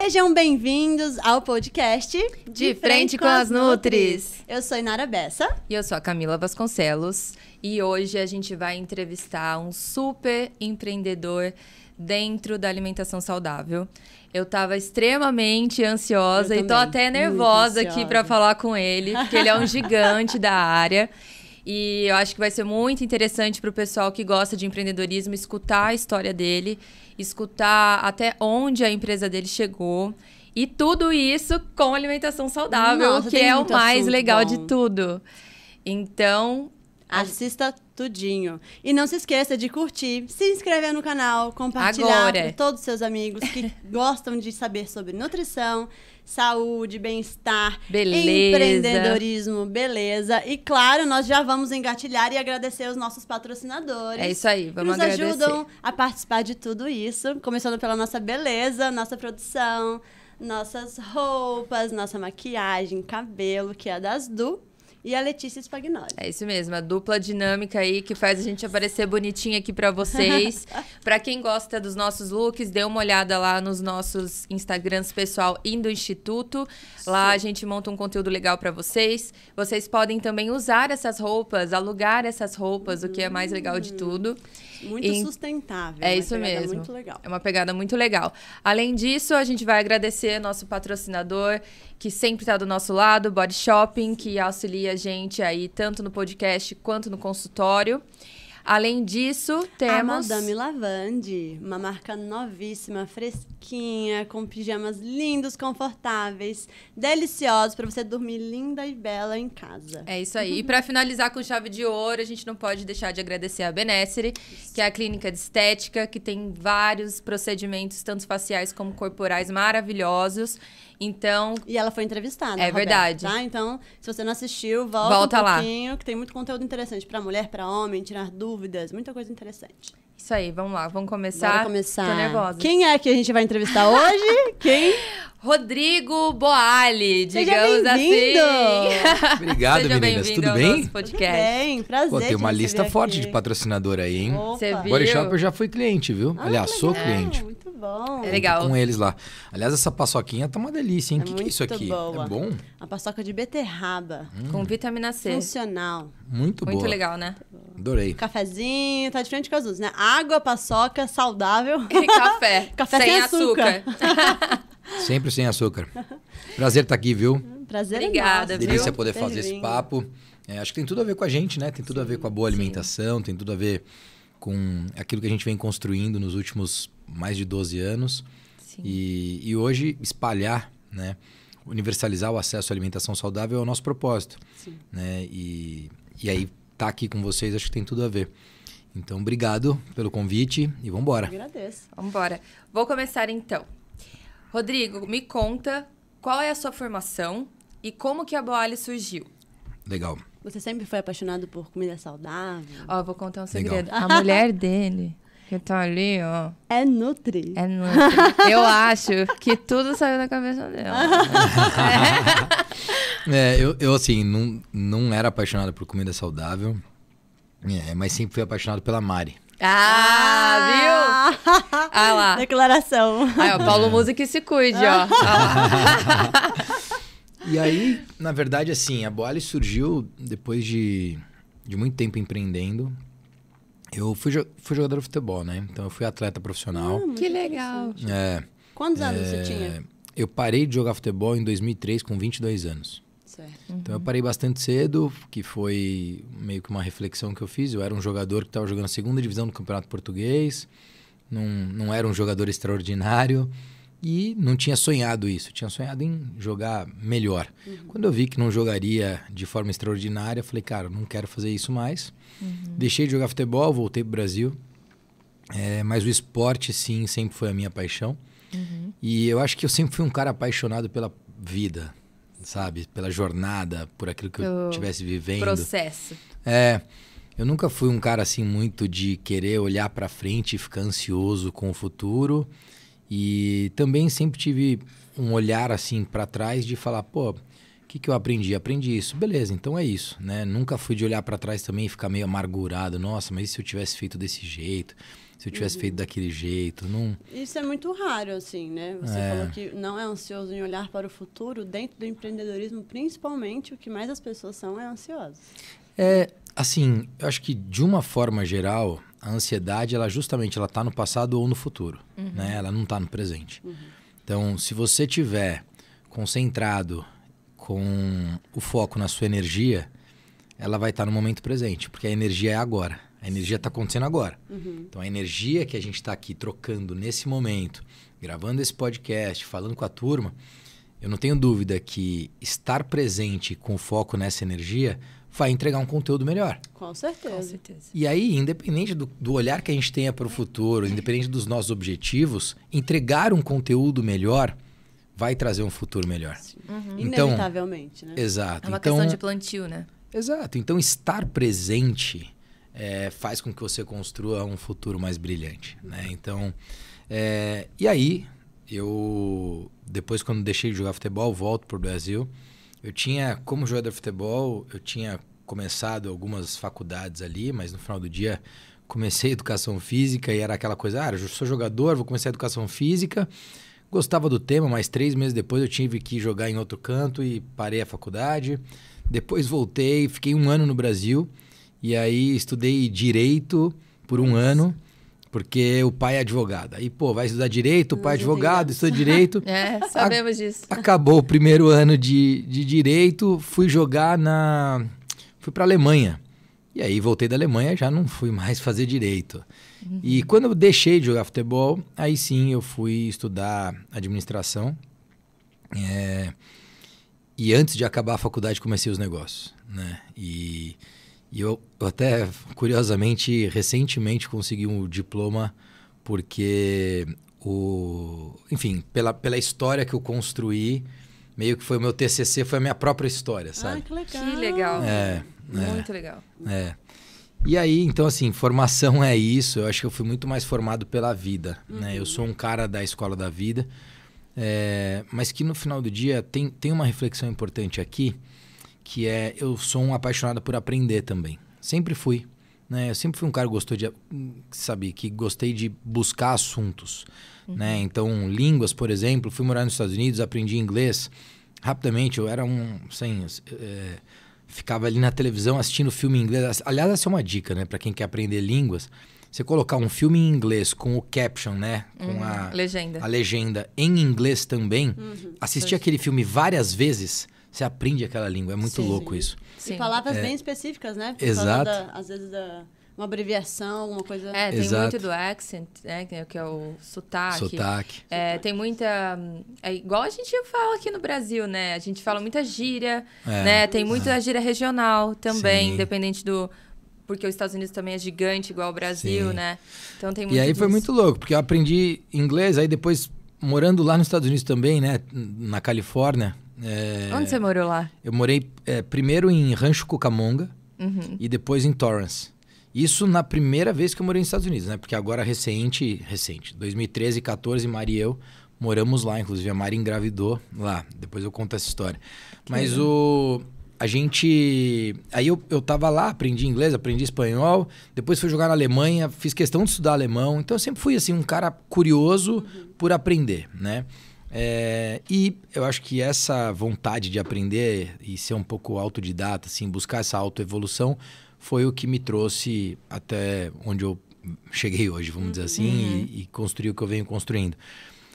Sejam bem-vindos ao podcast De Frente com as Nutris. Eu sou Inara Bessa. E eu sou a Camila Vasconcelos. E hoje a gente vai entrevistar um super empreendedor dentro da alimentação saudável. Eu tava extremamente ansiosa e tô até nervosa aqui para falar com ele, porque ele é um gigante da área. E eu acho que vai ser muito interessante para o pessoal que gosta de empreendedorismo escutar a história dele, escutar até onde a empresa dele chegou. E tudo isso com alimentação saudável, Nossa, que é o mais legal bom de tudo. Então, assista tudinho. E não se esqueça de curtir, se inscrever no canal, compartilhar com todos os seus amigos que gostam de saber sobre nutrição, saúde, bem-estar, empreendedorismo, beleza. E claro, nós já vamos engatilhar e agradecer os nossos patrocinadores. É isso aí, vamos que nos agradecer. ajudam a participar de tudo isso, começando pela nossa beleza, nossa produção, nossas roupas, nossa maquiagem, cabelo, que é das Du, e a Letícia Spagnoli. É isso mesmo, a dupla dinâmica aí que faz a gente aparecer bonitinha aqui pra vocês. Pra quem gosta dos nossos looks, dê uma olhada lá nos nossos Instagrams pessoal e do Instituto. Lá a gente monta um conteúdo legal pra vocês. Vocês podem também usar essas roupas, alugar essas roupas, o que é mais legal de tudo. Muito sustentável. É isso mesmo. Muito legal. É uma pegada muito legal. Além disso, a gente vai agradecer nosso patrocinador, que sempre está do nosso lado, Body Shopping, que auxilia a gente aí tanto no podcast quanto no consultório. Além disso, temos a Madame Lavande, uma marca novíssima, fresquinha, com pijamas lindos, confortáveis, deliciosos, para você dormir linda e bela em casa. É isso aí. E para finalizar com chave de ouro, a gente não pode deixar de agradecer a Benessere, que é a clínica de estética, que tem vários procedimentos, tanto faciais como corporais, maravilhosos. Então... E ela foi entrevistada, É verdade. Tá? Então, se você não assistiu, volta um pouquinho, lá. Que tem muito conteúdo interessante para mulher, para homem, tirar dúvidas, muita coisa interessante. Isso aí, vamos lá, vamos começar. Bora começar. Tô nervosa. Quem é que a gente vai entrevistar hoje? Quem? Rodrigo Boali, digamos Seja bem-vindo! assim. Obrigado, Seja meninas. bem-vindo Tudo ao bem? nosso podcast. Tudo bem, prazer. Pô, tem uma te lista receber forte aqui. de patrocinador aí, hein? Opa. Você viu? Body Shop eu já fui cliente, viu? Aliás, sou cliente. Muito bom. É legal. Com eles lá. Aliás, essa paçoquinha tá uma delícia, hein? O que é isso muito aqui? boa. É bom? A paçoca de beterraba. Com vitamina C. Funcional. Muito boa. Muito legal, né? Adorei. Cafezinho, tá de frente com as luzes, né? Água, paçoca, saudável. E café. Café sem açúcar. Sempre sem açúcar. Prazer estar aqui, viu? Prazer Obrigada, é nosso. viu? Delícia poder Ter fazer esse vindo. papo. Acho que tem tudo a ver com a gente, né? Tem tudo a ver com a boa alimentação, tem tudo a ver com aquilo que a gente vem construindo nos últimos mais de 12 anos. Sim. E hoje espalhar, né? Universalizar o acesso à alimentação saudável é o nosso propósito. Sim. Né? E aí, tá aqui com vocês, acho que tem tudo a ver. Então, obrigado pelo convite e vamos embora. Agradeço. Vamos embora. Vou começar então. Rodrigo, me conta qual é a sua formação e como que a Boali surgiu. Legal. Você sempre foi apaixonado por comida saudável? Ó, vou contar um Legal. segredo. A mulher dele, que tá ali, ó, É Nutri. é nutri. Eu acho que tudo saiu da cabeça dela. Eu assim, não era apaixonado por comida saudável, mas sempre fui apaixonado pela Mari. Ah, viu? Ah lá. Declaração. Aí, ó, Paulo Musi que se cuide, ó. Ah lá. E aí, na verdade, assim, a Boali surgiu depois de muito tempo empreendendo. Eu fui jogador de futebol, né? Então eu fui atleta profissional. Que legal. Quantos anos você tinha? Eu parei de jogar futebol em 2003 com 22 anos. Certo. Então eu parei bastante cedo, que foi meio que uma reflexão que eu fiz. Eu era um jogador que estava jogando a segunda divisão do Campeonato Português, não era um jogador extraordinário e não tinha sonhado isso. Tinha sonhado em jogar melhor. Quando eu vi que não jogaria de forma extraordinária, eu falei, cara, eu não quero fazer isso mais. Deixei de jogar futebol, voltei para o Brasil. Mas o esporte, sim, sempre foi a minha paixão. E eu acho que eu sempre fui um cara apaixonado pela vida, sabe? Pela jornada, por aquilo que eu estivesse vivendo. Processo. Eu nunca fui um cara assim muito de querer olhar para frente e ficar ansioso com o futuro. E também sempre tive um olhar assim para trás de falar, pô, que eu aprendi? Aprendi isso. Beleza, então é isso, né? Nunca fui de olhar para trás também e ficar meio amargurado. Nossa, mas e se eu tivesse feito desse jeito? Se eu tivesse feito daquele jeito? Não... Isso é muito raro, assim, né? Você falou que não é ansioso em olhar para o futuro. Dentro do empreendedorismo, principalmente, o que mais as pessoas são é ansiosas. Assim, eu acho que de uma forma geral, a ansiedade, ela justamente está no passado ou no futuro, né? Ela não está no presente. Então, se você tiver concentrado com o foco na sua energia, ela vai estar no momento presente, porque a energia é agora. A energia está acontecendo agora. Então, a energia que a gente está aqui trocando nesse momento, gravando esse podcast, falando com a turma, eu não tenho dúvida que estar presente com foco nessa energia vai entregar um conteúdo melhor. Com certeza. Com certeza. E aí, independente do olhar que a gente tenha para o futuro, independente dos nossos objetivos, entregar um conteúdo melhor vai trazer um futuro melhor. Então, inevitavelmente, né? Exato. É uma questão de plantio, né? Exato. Então, estar presente faz com que você construa um futuro mais brilhante, né? Então, e aí, depois quando deixei de jogar futebol, volto para o Brasil. Eu tinha, como jogador de futebol, eu tinha começado algumas faculdades ali, mas no final do dia comecei educação física e era aquela coisa, eu sou jogador, vou começar educação física. Gostava do tema, mas 3 meses depois eu tive que jogar em outro canto e parei a faculdade. Depois voltei, fiquei 1 ano no Brasil e aí estudei Direito por 1 ano, porque o pai é advogado. Aí, vai estudar Direito, o pai é advogado, estuda Direito. Sabemos disso. Acabou o primeiro ano de Direito, fui jogar fui para a Alemanha. E aí voltei da Alemanha, já não fui mais fazer Direito. E quando eu deixei de jogar futebol, aí sim eu fui estudar administração. E antes de acabar a faculdade comecei os negócios, né? E eu até, curiosamente, recentemente consegui um diploma porque, enfim, pela história que eu construí, meio que foi o meu TCC, foi a minha própria história, sabe? Que legal. Que legal. Muito legal. E aí, então, assim, formação é isso. Eu acho que eu fui muito mais formado pela vida, né? Eu sou um cara da escola da vida, mas que no final do dia tem uma reflexão importante aqui, que eu sou um apaixonado por aprender também. Sempre fui, né? Eu sempre fui um cara que gostei de buscar assuntos, né? Então, línguas, por exemplo, fui morar nos Estados Unidos, aprendi inglês rapidamente. Eu era ficava ali na televisão assistindo filme em inglês. Aliás, essa é uma dica, né? Para quem quer aprender línguas. Você colocar um filme em inglês com o caption, né? Com a legenda em inglês também. Assistir aquele filme várias vezes, você aprende aquela língua. É muito louco isso. Sim. E palavras bem específicas, né? Exato. Às vezes, uma abreviação, uma coisa... Tem muito do accent, né? Que é o sotaque. Tem muita... É igual a gente fala aqui no Brasil, né? A gente fala muita gíria, né? Tem muita gíria regional também, independente do... Porque os Estados Unidos também é gigante, igual o Brasil, né? Então tem muito E aí disso. foi muito louco, porque eu aprendi inglês, aí depois, morando lá nos Estados Unidos também, né? Na Califórnia... Onde você morou lá? Eu morei primeiro em Rancho Cucamonga e depois em Torrance. Isso na primeira vez que eu morei nos Estados Unidos, né? Porque agora recente, 2013 e 2014, Mari e eu moramos lá. Inclusive a Mari engravidou lá. Depois eu conto essa história. Mas Aí eu tava lá, aprendi inglês, aprendi espanhol. Depois fui jogar na Alemanha, fiz questão de estudar alemão. Então eu sempre fui assim, um cara curioso por aprender, né? E eu acho que essa vontade de aprender e ser um pouco autodidata, assim, buscar essa autoevolução, foi o que me trouxe até onde eu cheguei hoje, vamos dizer assim, e construí o que eu venho construindo.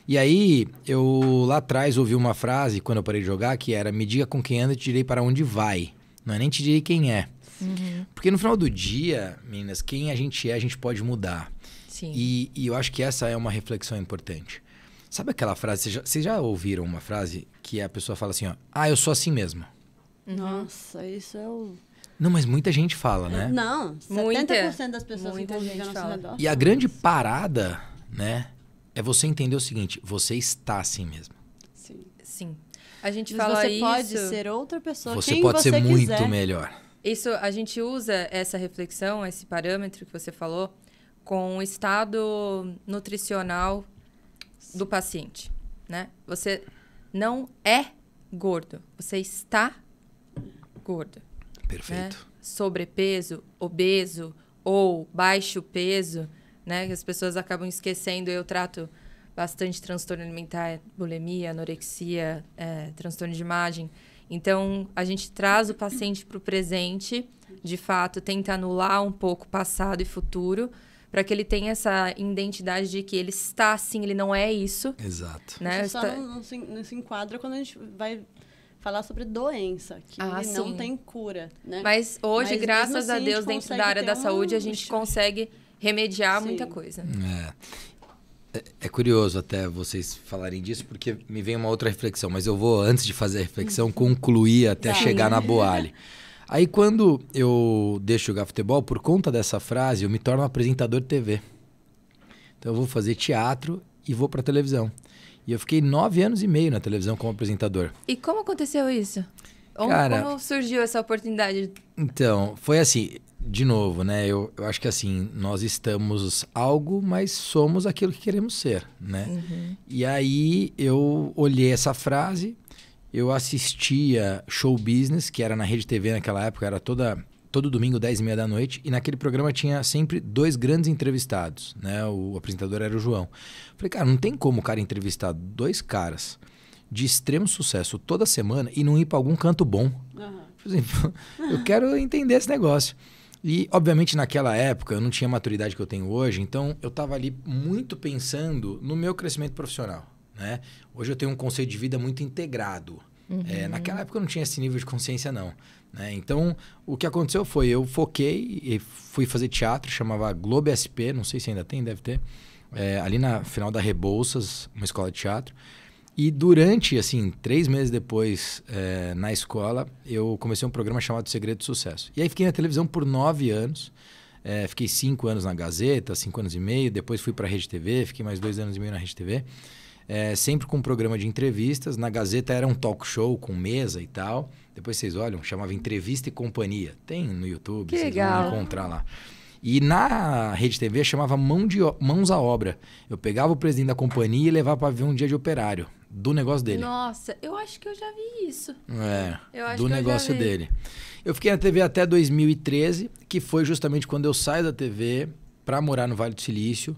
E aí, eu lá atrás ouvi uma frase, quando eu parei de jogar, que era: me diga com quem anda e te direi para onde vai. Não é nem te direi quem é. Porque no final do dia, meninas, quem a gente pode mudar. Sim. E eu acho que essa é uma reflexão importante. Sabe aquela frase, vocês já ouviram uma frase que a pessoa fala assim, eu sou assim mesmo? Nossa, isso é o... Não, mas muita gente fala, né? Não, 70% das pessoas que convivem ao nosso redor. E a grande parada, né, é você entender o seguinte: você está assim mesmo. Sim. A gente fala isso... Você pode ser outra pessoa, você pode ser muito melhor. Isso, a gente usa essa reflexão, esse parâmetro que você falou, com o estado nutricional do paciente, né? Você não é gordo. Você está gordo. Perfeito. Né? Sobrepeso, obeso ou baixo peso, né? Que as pessoas acabam esquecendo. Eu trato bastante transtorno alimentar, bulimia, anorexia, transtorno de imagem. Então, a gente traz o paciente para o presente, de fato, tenta anular um pouco passado e futuro, para que ele tenha essa identidade de que ele está assim, ele não é isso. Exato. Né? Só não se enquadra quando a gente vai falar sobre doença, que ele não tem cura. Né? Mas hoje, graças a Deus, dentro da área da saúde, a gente consegue remediar muita coisa. É curioso até vocês falarem disso, porque me vem uma outra reflexão, mas eu vou, antes de fazer a reflexão, concluir até chegar na Boali. Aí, quando eu deixo de jogar futebol, por conta dessa frase, eu me torno apresentador de TV. Então, eu vou fazer teatro e vou para televisão. E eu fiquei 9 anos e meio na televisão como apresentador. E como aconteceu isso? Como surgiu essa oportunidade? Então, foi assim... De novo, né? Eu acho que assim, nós estamos algo, mas somos aquilo que queremos ser, né? Uhum. E aí eu olhei essa frase, eu assistia Show Business, que era na Rede TV naquela época, era todo domingo, 10h30 da noite, e naquele programa tinha sempre 2 grandes entrevistados, né? O apresentador era o João. Falei, cara, não tem como o cara entrevistar 2 caras de extremo sucesso toda semana e não ir para algum canto bom. Uhum. Eu quero entender esse negócio. E, obviamente, naquela época, eu não tinha a maturidade que eu tenho hoje, então eu estava ali muito pensando no meu crescimento profissional, né? Hoje eu tenho um conceito de vida muito integrado. Uhum. Naquela época eu não tinha esse nível de consciência, não. Né? Então, o que aconteceu foi, eu foquei e fui fazer teatro, chamava Globo SP, não sei se ainda tem, deve ter, ali na final da Rebouças, uma escola de teatro. E durante, assim, 3 meses depois, na escola, eu comecei um programa chamado Segredo do Sucesso. E aí fiquei na televisão por 9 anos. Fiquei 5 anos na Gazeta, 5 anos e meio. Depois fui para a Rede TV, fiquei mais 2 anos e meio na Rede TV. Sempre com um programa de entrevistas. Na Gazeta era um talk show com mesa e tal. Depois vocês olham, chamava Entrevista e Companhia. Tem no YouTube, que vocês legal. vão encontrar lá. E na Rede TV chamava Mãos à Obra. Eu pegava o presidente da companhia e levava para ver um dia de operário. Do negócio dele. Nossa, eu acho que eu já vi isso. Do negócio dele. Eu fiquei na TV até 2013, que foi justamente quando eu saio da TV para morar no Vale do Silício.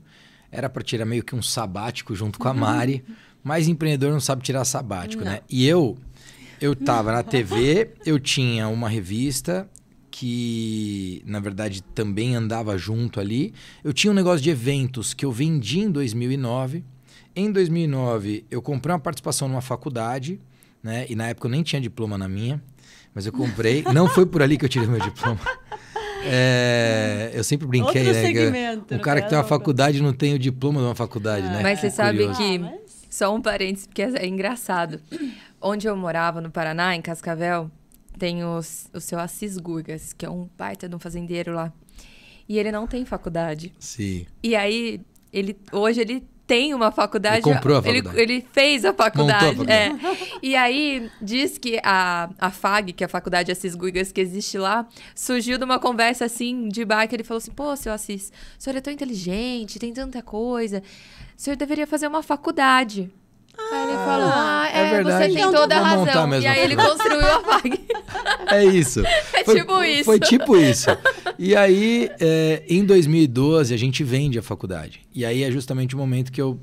Era para tirar meio que um sabático junto com a Mari, mas empreendedor não sabe tirar sabático, né? E eu tava na TV, eu tinha uma revista que, na verdade, também andava junto ali. Eu tinha um negócio de eventos que eu vendi em 2009. Em 2009, eu comprei uma participação numa faculdade, né? E na época eu nem tinha diploma na minha, mas eu comprei. Não foi por ali que eu tirei meu diploma. Eu sempre brinquei, né? O cara que tem uma faculdade não tem o diploma de uma faculdade, né? Mas você sabe que... Só um parênteses, porque é engraçado. Onde eu morava, no Paraná, em Cascavel, tem o seu Assis Gurgas, que é um baita de um fazendeiro lá. E ele não tem faculdade. Sim. E aí, hoje ele tem uma faculdade. Ele comprou a faculdade. Ele fez a faculdade. Montou a faculdade. E aí, diz que a FAG, que é a Faculdade Assis Gurgas, que existe lá, surgiu de uma conversa assim, de bar, que ele falou assim, pô, seu Assis, o senhor é tão inteligente, tem tanta coisa, o senhor deveria fazer uma faculdade. Aí ele falou, é verdade. você tem toda a razão. E aí ele construiu a FAG. É isso. Tipo isso. Foi tipo isso. E aí, em 2012, a gente vende a faculdade. E aí é justamente o momento que eu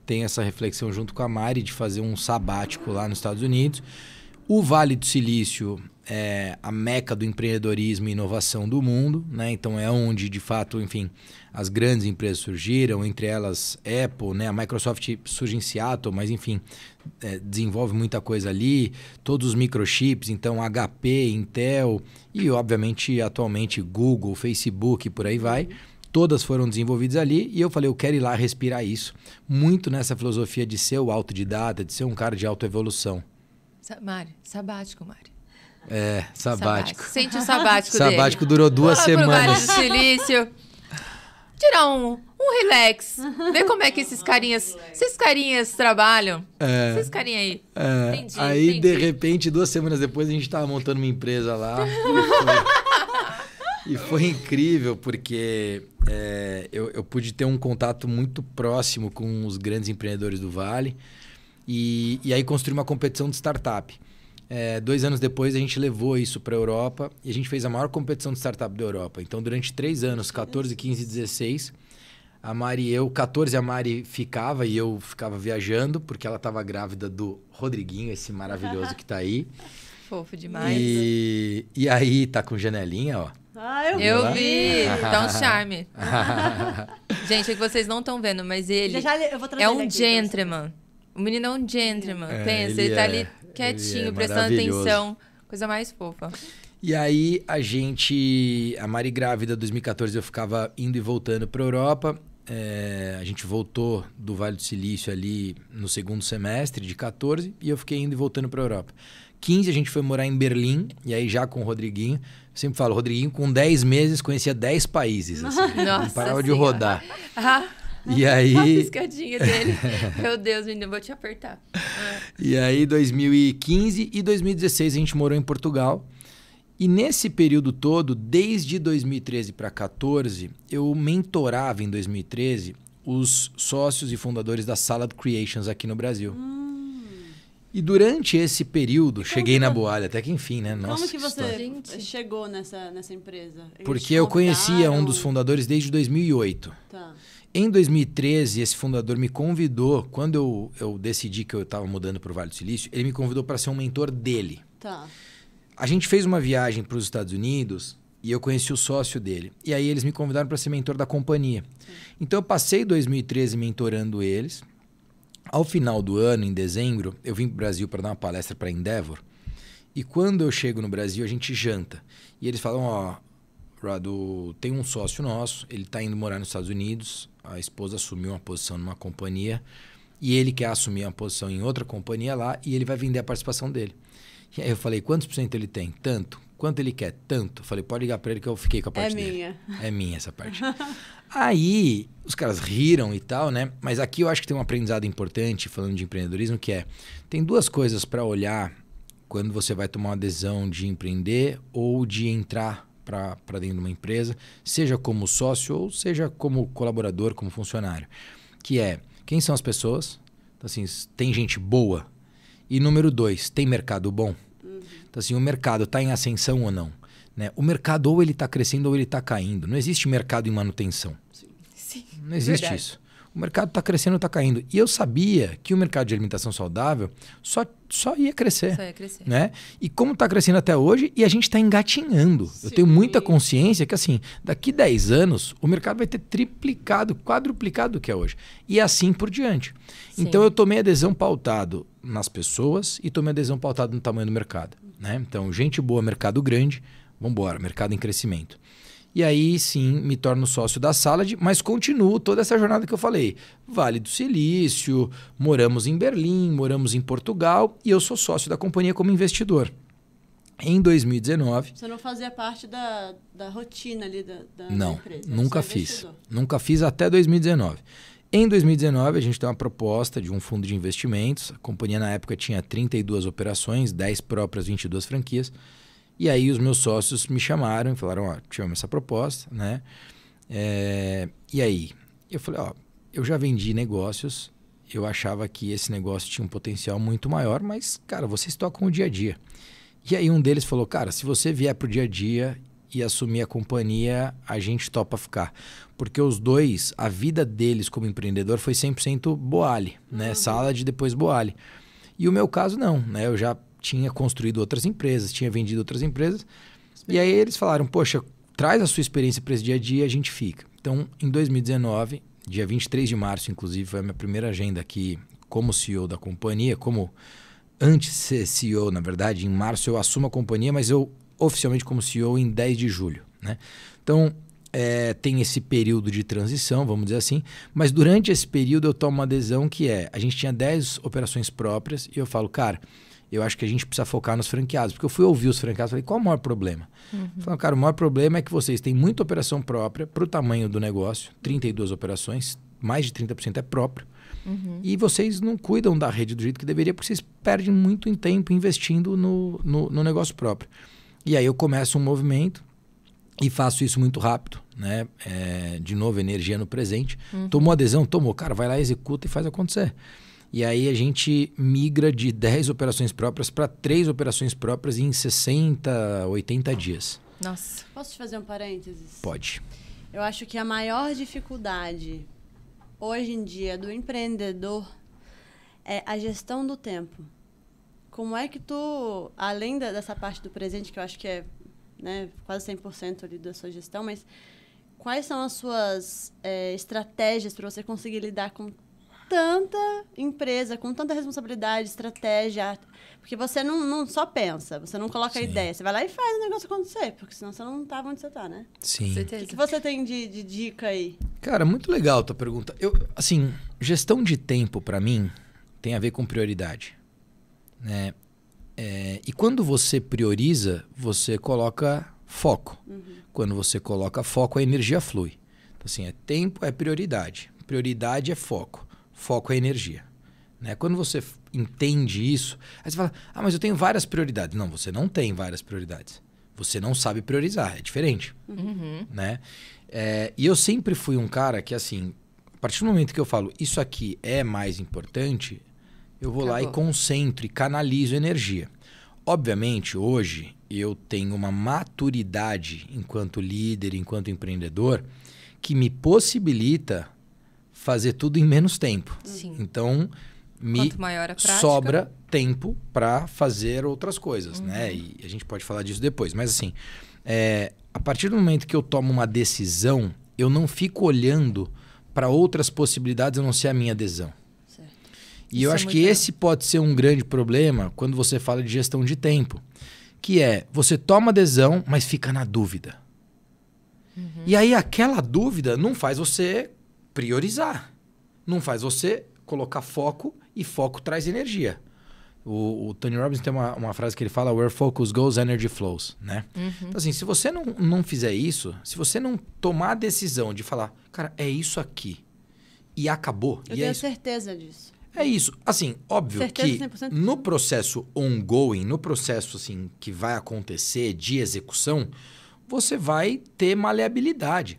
tenho essa reflexão junto com a Mari de fazer um sabático lá nos Estados Unidos. O Vale do Silício é a meca do empreendedorismo e inovação do mundo, né? Então é onde, de fato, enfim, as grandes empresas surgiram, entre elas Apple, né? A Microsoft surge em Seattle, mas enfim, desenvolve muita coisa ali, todos os microchips, então HP, Intel e, obviamente, atualmente Google, Facebook, por aí vai. Todas foram desenvolvidas ali e eu falei, eu quero ir lá respirar isso. Muito nessa filosofia de ser o autodidata, de ser um cara de autoevolução. Mari, sabático, Mari. Sabático. Sente o sabático dele. Sabático durou 2 semanas. Vale do Silício. Tirar um relax. Ver como é que esses carinhas trabalham. Esses carinhas aí. Entendi. De repente, 2 semanas depois, a gente estava montando uma empresa lá. E foi incrível, porque eu pude ter um contato muito próximo com os grandes empreendedores do Vale. E aí construí uma competição de startup. 2 anos depois a gente levou isso para a Europa e a gente fez a maior competição de startup da Europa. Então durante 3 anos, 14, 15 e 16, a Mari e eu, 14 a Mari ficava e eu ficava viajando, porque ela estava grávida do Rodriguinho, esse maravilhoso que está aí. Fofo demais. E aí tá com janelinha, ó. Eu vi. Tá um charme. Gente, é que vocês não estão vendo, mas ele eu vou é um gentleman. O menino é um gentleman. Pensa, ele tá ali quietinho, prestando atenção. Coisa mais fofa. E aí a Mari grávida, em 2014, eu ficava indo e voltando pra Europa. A gente voltou do Vale do Silício ali no segundo semestre de 14 e eu fiquei indo e voltando pra Europa. 15 a gente foi morar em Berlim, e aí já com o Rodriguinho. Eu sempre falo, o Rodriguinho com 10 meses conhecia 10 países. Assim, não parava de rodar. E aí... A piscadinha dele. Meu Deus, menino, vou te apertar. E aí 2015 e 2016 a gente morou em Portugal. E nesse período todo, desde 2013 para 2014, eu mentorava em 2013 os sócios e fundadores da Salad Creations aqui no Brasil. E durante esse período, cheguei na Boalha, até que enfim, né? Nossa, como que você chegou nessa empresa? Porque eu conhecia um dos fundadores desde 2008. Tá. Em 2013, esse fundador me convidou, quando eu decidi que eu estava mudando para o Vale do Silício, ele me convidou para ser um mentor dele. Tá. A gente fez uma viagem para os Estados Unidos e eu conheci o sócio dele. E aí eles me convidaram para ser mentor da companhia. Sim. Então eu passei 2013 mentorando eles. Ao final do ano, em dezembro, eu vim para o Brasil para dar uma palestra para a Endeavor. E quando eu chego no Brasil, a gente janta. E eles falam, Radu, tem um sócio nosso, ele está indo morar nos Estados Unidos, a esposa assumiu uma posição numa companhia e ele quer assumir uma posição em outra companhia lá e ele vai vender a participação dele. E aí eu falei, quantos % ele tem? Tanto. Quanto ele quer? Tanto. Eu falei, pode ligar para ele que eu fiquei com a parte dele. É minha essa parte. Aí, os caras riram e tal, né? Mas aqui eu acho que tem um aprendizado importante, falando de empreendedorismo, que tem 2 coisas para olhar quando você vai tomar uma decisão de empreender ou de entrar para dentro de uma empresa, seja como sócio ou seja como colaborador, como funcionário. Que quem são as pessoas? Então, assim, tem gente boa? E número 2, tem mercado bom? Então, assim, o mercado está em ascensão ou não? Né? O mercado ou ele está crescendo ou ele está caindo. Não existe mercado em manutenção. Sim. Não existe isso. O mercado está crescendo ou está caindo. E eu sabia que o mercado de alimentação saudável só ia crescer. Só ia crescer. Né? E como está crescendo até hoje, e a gente está engatinhando. Sim. Eu tenho muita consciência que, assim, daqui 10 anos, o mercado vai ter triplicado, quadruplicado do que é hoje. E assim por diante. Sim. Então, eu tomei adesão pautado nas pessoas e tomei adesão pautado no tamanho do mercado. Né? Então, gente boa, mercado grande, vamos embora, mercado em crescimento. E aí, sim, me torno sócio da Salad, mas continuo toda essa jornada que eu falei. Vale do Silício, moramos em Berlim, moramos em Portugal e eu sou sócio da companhia como investidor. Em 2019... Você não fazia parte da rotina ali da não, empresa? Não, nunca fiz. Nunca fiz até 2019. Em 2019, a gente tem uma proposta de um fundo de investimentos. A companhia, na época, tinha 32 operações, 10 próprias, 22 franquias. E aí os meus sócios me chamaram e falaram, tivemos essa proposta, né? E aí? Eu falei, eu já vendi negócios, eu achava que esse negócio tinha um potencial muito maior, mas, cara, vocês tocam o dia a dia. E aí um deles falou, cara, se você vier pro dia a dia e assumir a companhia, a gente topa ficar. Porque os dois, a vida deles como empreendedor foi 100% Boali, né? Salad, depois Boali. E o meu caso não, né? Eu já tinha construído outras empresas, tinha vendido outras empresas. E aí eles falaram, poxa, traz a sua experiência para esse dia a dia e a gente fica. Então, em 2019, dia 23 de março, inclusive, foi a minha primeira agenda aqui como CEO da companhia. Como antes de ser CEO, na verdade, em março eu assumo a companhia, mas eu oficialmente como CEO em 10 de julho. Né? Então, tem esse período de transição, vamos dizer assim, mas durante esse período eu tomo uma adesão que a gente tinha 10 operações próprias e eu falo, cara, eu acho que a gente precisa focar nos franqueados. Porque eu fui ouvir os franqueados e falei, qual o maior problema? Falaram, cara, o maior problema é que vocês têm muita operação própria para o tamanho do negócio, 32 operações, mais de 30% é próprio. E vocês não cuidam da rede do jeito que deveria, porque vocês perdem muito tempo investindo no negócio próprio. E aí eu começo um movimento e faço isso muito rápido. Né? De novo, energia no presente. Tomou adesão? Tomou. Cara, vai lá, executa e faz acontecer. E aí a gente migra de 10 operações próprias para 3 operações próprias em 60, 80 dias. Nossa. Posso te fazer um parênteses? Pode. Eu acho que a maior dificuldade hoje em dia do empreendedor é a gestão do tempo. Como é que tu, além dessa parte do presente, que eu acho que é, né, quase 100% ali da sua gestão, mas quais são as suas estratégias para você conseguir lidar com tanta empresa, com tanta responsabilidade, estratégia? Porque você não só pensa, você não coloca a ideia, você vai lá e faz o negócio acontecer, porque senão você não tá onde você tá, né? Sim. O que você tem de dica aí? Cara, muito legal a tua pergunta. Assim, gestão de tempo, para mim, tem a ver com prioridade. Né? E quando você prioriza, você coloca foco. Quando você coloca foco, a energia flui. Então, assim, tempo é prioridade. Prioridade é foco. Foco é energia. Né? Quando você entende isso, aí você fala, mas eu tenho várias prioridades. Não, você não tem várias prioridades. Você não sabe priorizar, é diferente. Né? E eu sempre fui um cara que, assim, a partir do momento que eu falo, isso aqui é mais importante, eu vou lá e concentro e canalizo energia. Obviamente, hoje, eu tenho uma maturidade enquanto líder, enquanto empreendedor, que me possibilita fazer tudo em menos tempo. Sim. Então, quanto maior a prática, sobra tempo para fazer outras coisas. Né? E a gente pode falar disso depois. Mas, assim, a partir do momento que eu tomo uma decisão, eu não fico olhando para outras possibilidades a não ser a minha adesão. E eu acho que esse pode ser um grande problema quando você fala de gestão de tempo. Que é, você toma adesão, mas fica na dúvida. E aí aquela dúvida não faz você priorizar. Não faz você colocar foco, e foco traz energia. O Tony Robbins tem uma frase que ele fala, where focus goes, energy flows. Né? Então assim, se você não fizer isso, se você não tomar a decisão de falar, cara, é isso aqui, e acabou. Eu tenho certeza disso. É isso. Assim, óbvio certeza, que 100%. no processo ongoing, no processo assim, que vai acontecer de execução, você vai ter maleabilidade.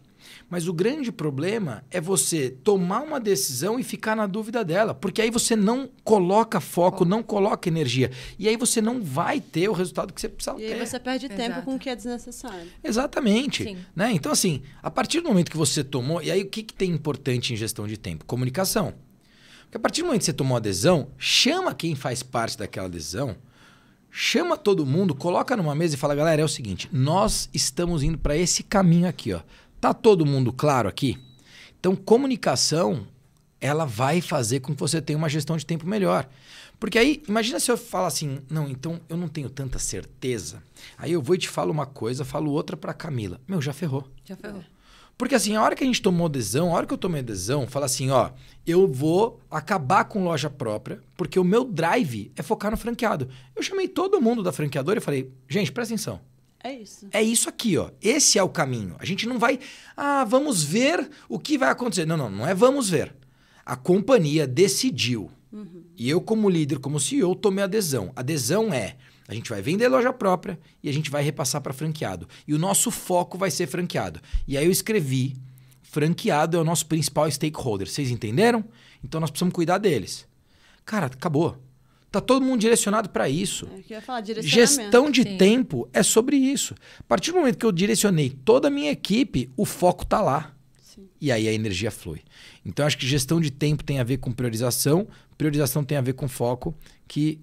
Mas o grande problema é você tomar uma decisão e ficar na dúvida dela. Porque aí você não coloca foco, não coloca energia. E aí você não vai ter o resultado que você precisa ter. E aí você perde tempo com o que é desnecessário. Exatamente. Né? Então, assim, a partir do momento que você tomou... E aí, o que tem importante em gestão de tempo? Comunicação. Porque a partir do momento que você tomou a adesão, chama quem faz parte daquela adesão, chama todo mundo, coloca numa mesa e fala, galera, é o seguinte, nós estamos indo para esse caminho aqui, ó. Tá todo mundo claro aqui? Então, comunicação, ela vai fazer com que você tenha uma gestão de tempo melhor. Porque aí, imagina se eu falar assim, não, então eu não tenho tanta certeza. Aí eu vou e te falo uma coisa, falo outra para Camila. Meu, já ferrou. Já ferrou. Porque assim, a hora que a gente tomou adesão, a hora que eu tomei adesão, fala assim, ó, eu vou acabar com loja própria, porque o meu drive é focar no franqueado. Eu chamei todo mundo da franqueadora e falei, gente, presta atenção. É isso. É isso aqui, ó. Esse é o caminho. A gente não vai, vamos ver o que vai acontecer. Não é vamos ver. A companhia decidiu. E eu, como líder, como CEO, tomei adesão. Adesão é... A gente vai vender loja própria e a gente vai repassar para franqueado. E o nosso foco vai ser franqueado. E aí eu escrevi, franqueado é o nosso principal stakeholder. Vocês entenderam? Então nós precisamos cuidar deles. Cara, acabou. Tá todo mundo direcionado para isso. Eu ia falar, direcionamento. Gestão de tempo é sobre isso. A partir do momento que eu direcionei toda a minha equipe, o foco tá lá. Sim. E aí a energia flui. Então acho que gestão de tempo tem a ver com priorização tem a ver com foco, que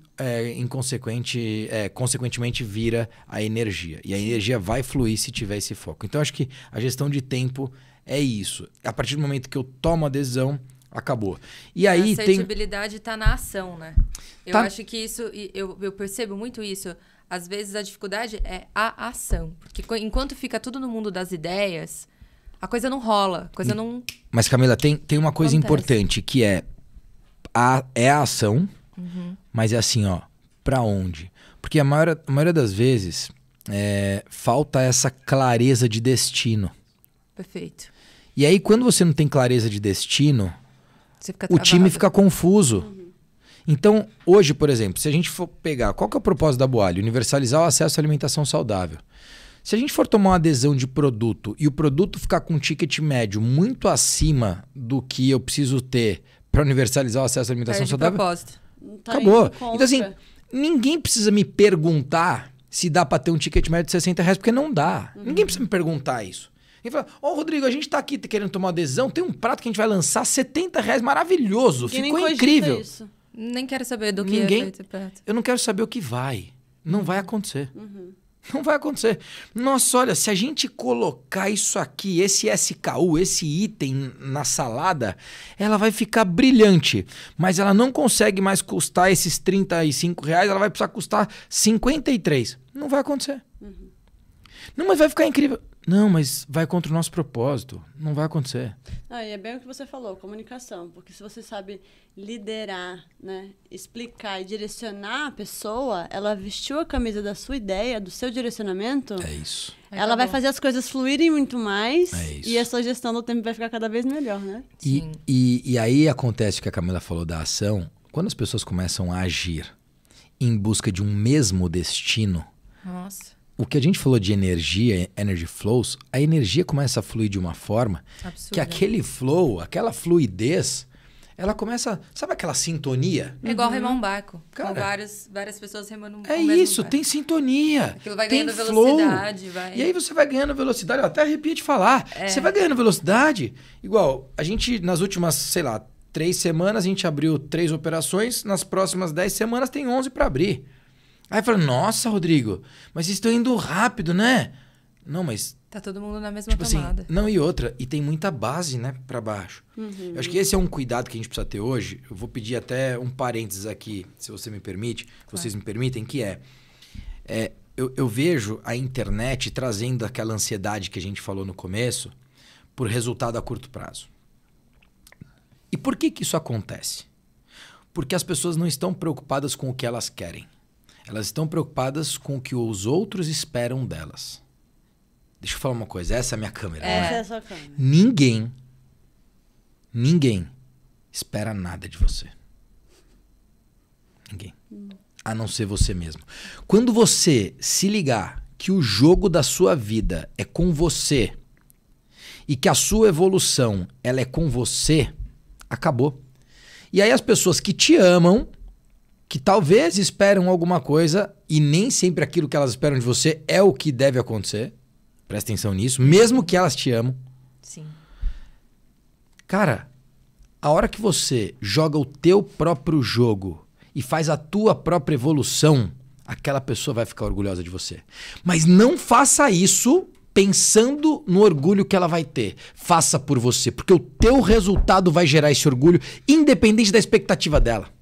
consequentemente vira a energia. E a energia vai fluir se tiver esse foco. Então acho que a gestão de tempo é isso. A partir do momento que eu tomo a adesão, acabou. E aí a assertibilidade está na ação, né? Eu acho que isso, eu percebo muito isso. Às vezes a dificuldade é a ação. Porque enquanto fica tudo no mundo das ideias, a coisa não rola, a coisa não... Mas Camila, tem uma coisa importante, que é a ação, mas é assim, ó, pra onde? Porque a maioria das vezes falta essa clareza de destino. Perfeito. E aí, quando você não tem clareza de destino, o time fica confuso. Então, hoje, por exemplo, se a gente for pegar... Qual que é o propósito da Boali? Universalizar o acesso à alimentação saudável. Se a gente for tomar uma adesão de produto e o produto ficar com um ticket médio muito acima do que eu preciso ter para universalizar o acesso à alimentação saudável. Propósito. Acabou. Então, assim, ninguém precisa me perguntar se dá para ter um ticket médio de R$60, porque não dá. Ninguém precisa me perguntar isso. Ele fala, Rodrigo, a gente tá aqui querendo tomar uma adesão, tem um prato que a gente vai lançar R$70, maravilhoso, ficou incrível. Isso. Nem quero saber do que Ninguém, é feito prato. Eu não quero saber o que vai. Não vai acontecer. Não vai acontecer. Nossa, olha, se a gente colocar isso aqui, esse SKU, esse item na salada, ela vai ficar brilhante. Mas ela não consegue mais custar esses R$35, ela vai precisar custar 53. Não vai acontecer. Não, mas vai ficar incrível. Não, mas vai contra o nosso propósito. Não vai acontecer. E é bem o que você falou, comunicação. Porque se você sabe liderar, né, explicar e direcionar a pessoa, ela vestiu a camisa da sua ideia, do seu direcionamento. É isso. Ela vai fazer as coisas fluírem muito mais. É isso. E a sua gestão do tempo vai ficar cada vez melhor, né? E aí acontece o que a Camila falou da ação. Quando as pessoas começam a agir em busca de um mesmo destino... Nossa. O que a gente falou de energia, energy flows, a energia começa a fluir de uma forma que aquele flow, aquela fluidez, ela começa... Sabe aquela sintonia? É igual remar um barco. Cara, com várias pessoas remando um É mesmo isso, barco. tem sintonia. Aquilo vai tem ganhando flow. velocidade. E aí você vai ganhando velocidade, eu até arrepio de falar. Você vai ganhando velocidade. Igual, a gente nas últimas, sei lá, 3 semanas, a gente abriu 3 operações, nas próximas 10 semanas tem 11 para abrir. Aí fala, nossa, Rodrigo, mas vocês estão indo rápido, né? Não, mas... Tá todo mundo na mesma tomada. Assim, não, e outra, e tem muita base, né, para baixo. Eu acho que esse é um cuidado que a gente precisa ter hoje. Eu vou pedir até um parênteses aqui, se você me permite, vocês me permitem, que eu vejo a internet trazendo aquela ansiedade que a gente falou no começo por resultado a curto prazo. E por que isso acontece? Porque as pessoas não estão preocupadas com o que elas querem. Elas estão preocupadas com o que os outros esperam delas. Deixa eu falar uma coisa. Essa é a minha câmera. Essa é a sua câmera. Ninguém espera nada de você. Ninguém. A não ser você mesmo. Quando você se ligar que o jogo da sua vida é com você e que a sua evolução ela é com você, acabou. E aí as pessoas que te amam, que talvez esperam alguma coisa e nem sempre aquilo que elas esperam de você é o que deve acontecer. Presta atenção nisso. Mesmo que elas te amam. Sim. Cara, a hora que você joga o teu próprio jogo e faz a tua própria evolução, aquela pessoa vai ficar orgulhosa de você. Mas não faça isso pensando no orgulho que ela vai ter. Faça por você, porque o teu resultado vai gerar esse orgulho, independente da expectativa dela.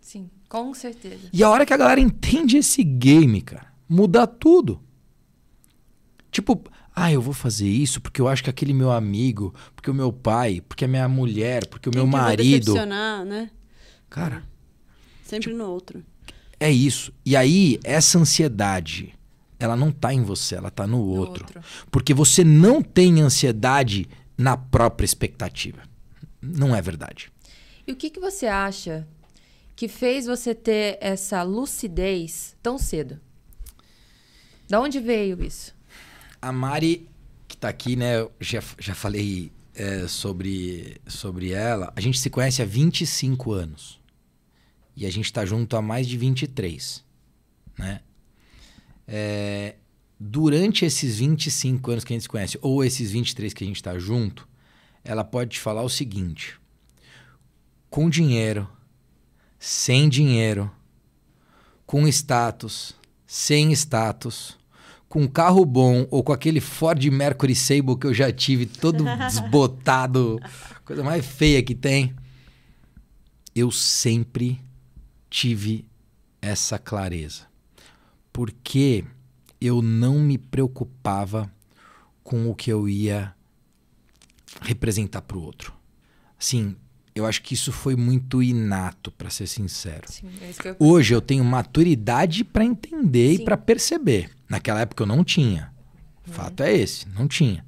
Sim, com certeza. E a hora que a galera entende esse game, cara, muda tudo. Tipo, eu vou fazer isso porque eu acho que aquele meu amigo, porque o meu pai, porque a minha mulher, porque o meu marido... Vai decepcionar, né? Cara... Sempre no outro. É isso. E aí, essa ansiedade, ela não tá em você, ela tá no outro. Porque você não tem ansiedade na própria expectativa. Não é verdade. E o que você acha que fez você ter essa lucidez tão cedo? Da onde veio isso? A Mari, que tá aqui, né? Eu já falei sobre ela. A gente se conhece há 25 anos. E a gente tá junto há mais de 23. Né? Durante esses 25 anos que a gente se conhece, ou esses 23 que a gente tá junto, ela pode te falar o seguinte. Com dinheiro, sem dinheiro, com status, sem status, com carro bom ou com aquele Ford Mercury Sable que eu já tive todo desbotado, coisa mais feia que tem, eu sempre tive essa clareza. Porque eu não me preocupava com o que eu ia representar para o outro. Assim, eu acho que isso foi muito inato, para ser sincero. Sim, é isso que Hoje eu tenho maturidade para entender e para perceber. Naquela época eu não tinha. O fato é esse, não tinha.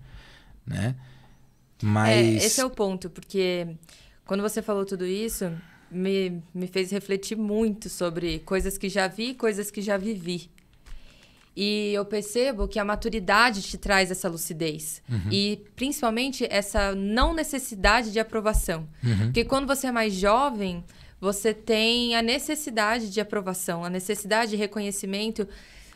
Né? Mas... esse é o ponto, porque quando você falou tudo isso, me fez refletir muito sobre coisas que já vi e coisas que já vivi. E eu percebo que a maturidade te traz essa lucidez. E, principalmente, essa não necessidade de aprovação. Porque quando você é mais jovem, você tem a necessidade de aprovação, a necessidade de reconhecimento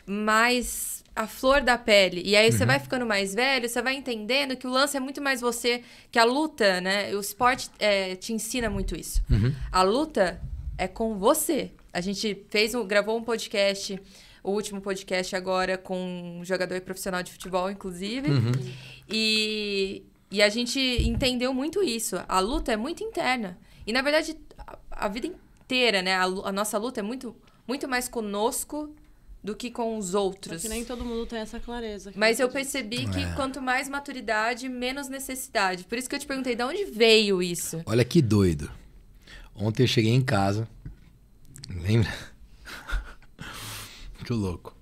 mais à flor da pele. E aí você vai ficando mais velho, você vai entendendo que o lance é muito mais você, que a luta, né? O esporte te ensina muito isso. A luta é com você. A gente gravou um podcast, o último podcast agora, com um jogador profissional de futebol, inclusive. E a gente entendeu muito isso. A luta é muito interna. E, na verdade, a vida inteira, né? A nossa luta é muito, muito mais conosco do que com os outros. Porque nem todo mundo tem essa clareza. Mas eu percebi que quanto mais maturidade, menos necessidade. Por isso que eu te perguntei, de onde veio isso? Olha que doido. Ontem eu cheguei em casa. Lembra? Muito louco.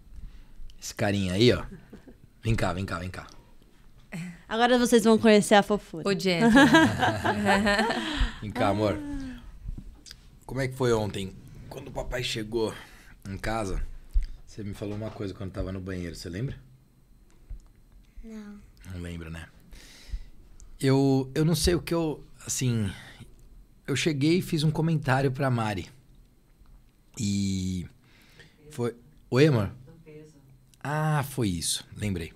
Esse carinha aí, ó. Vem cá, vem cá, vem cá. Agora vocês vão conhecer a fofura. O gentleman. Vem cá, amor. Como é que foi ontem? Quando o papai chegou em casa, você me falou uma coisa quando tava no banheiro, você lembra? Não. Não lembra, né? Eu não sei o que eu... Assim... Eu cheguei e fiz um comentário pra Mari. E... Foi... Oi, amor? Ah, foi isso. Lembrei.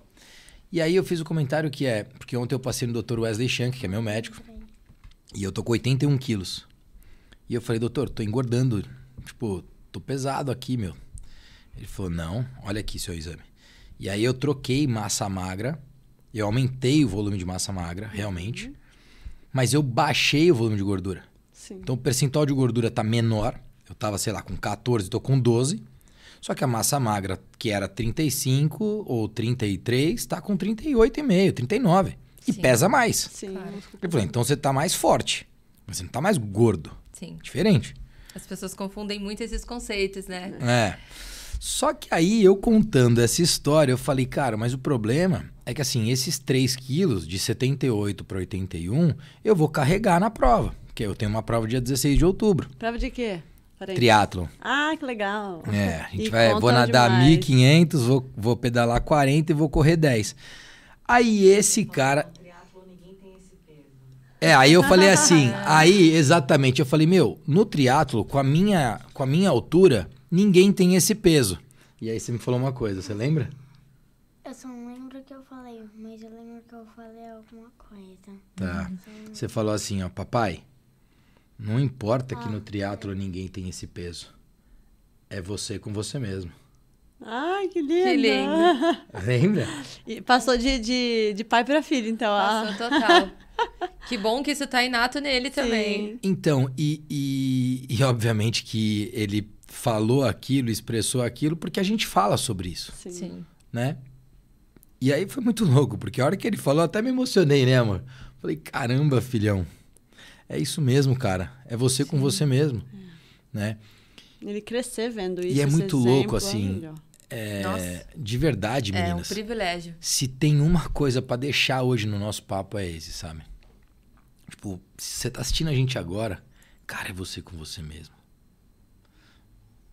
E aí eu fiz o comentário que é... Porque ontem eu passei no Dr. Wesley Shank, que é meu médico. E eu tô com 81 quilos. E eu falei, doutor, tô engordando. Tipo, tô pesado aqui, meu. Ele falou, não, olha aqui seu exame. E aí eu troquei massa magra. Eu aumentei o volume de massa magra, realmente. Mas eu baixei o volume de gordura. Sim. Então o percentual de gordura tá menor. Eu tava, sei lá, com 14, tô com 12. Só que a massa magra, que era 35 ou 33, tá com 38,5, 39. E Sim. pesa mais. Sim. Claro. Ele falou, então você tá mais forte. Mas você não tá mais gordo. Sim. Diferente. As pessoas confundem muito esses conceitos, né? É. Só que aí, eu contando essa história, eu falei, cara, mas o problema é que assim, esses 3 quilos, de 78 para 81, eu vou carregar na prova. Porque eu tenho uma prova dia 16 de outubro. Prova de quê? Triatlon. Ah, que legal. É, a gente E vou contam nadar demais. 1.500, vou pedalar 40 e vou correr 10. Aí esse cara... Aí eu falei assim, exatamente, eu falei, meu, no triatlo, com a minha altura, ninguém tem esse peso. E aí você me falou uma coisa, você lembra? Eu só não lembro o que eu falei, mas eu lembro que eu falei alguma coisa. Tá. Você falou assim, ó, papai, não importa que no triatlo ninguém tem esse peso. É você com você mesmo. Ai, que lindo. Que lindo. Lembra? E passou de pai para filho, então. Passou total. Que bom que isso tá inato nele também. Então, e obviamente que ele falou aquilo, expressou aquilo, porque a gente fala sobre isso, Sim. Sim. né? E aí foi muito louco, porque a hora que ele falou, eu até me emocionei, né, amor? Falei, caramba, filhão, é isso mesmo, cara. É você com você mesmo, né? Ele crescer vendo isso. E é esse muito exemplo, louco, assim, legal. Nossa. de verdade, É um meninas. privilégio. Se tem uma coisa pra deixar hoje no nosso papo é esse, sabe? Tipo, se você tá assistindo a gente agora, cara, é você com você mesmo.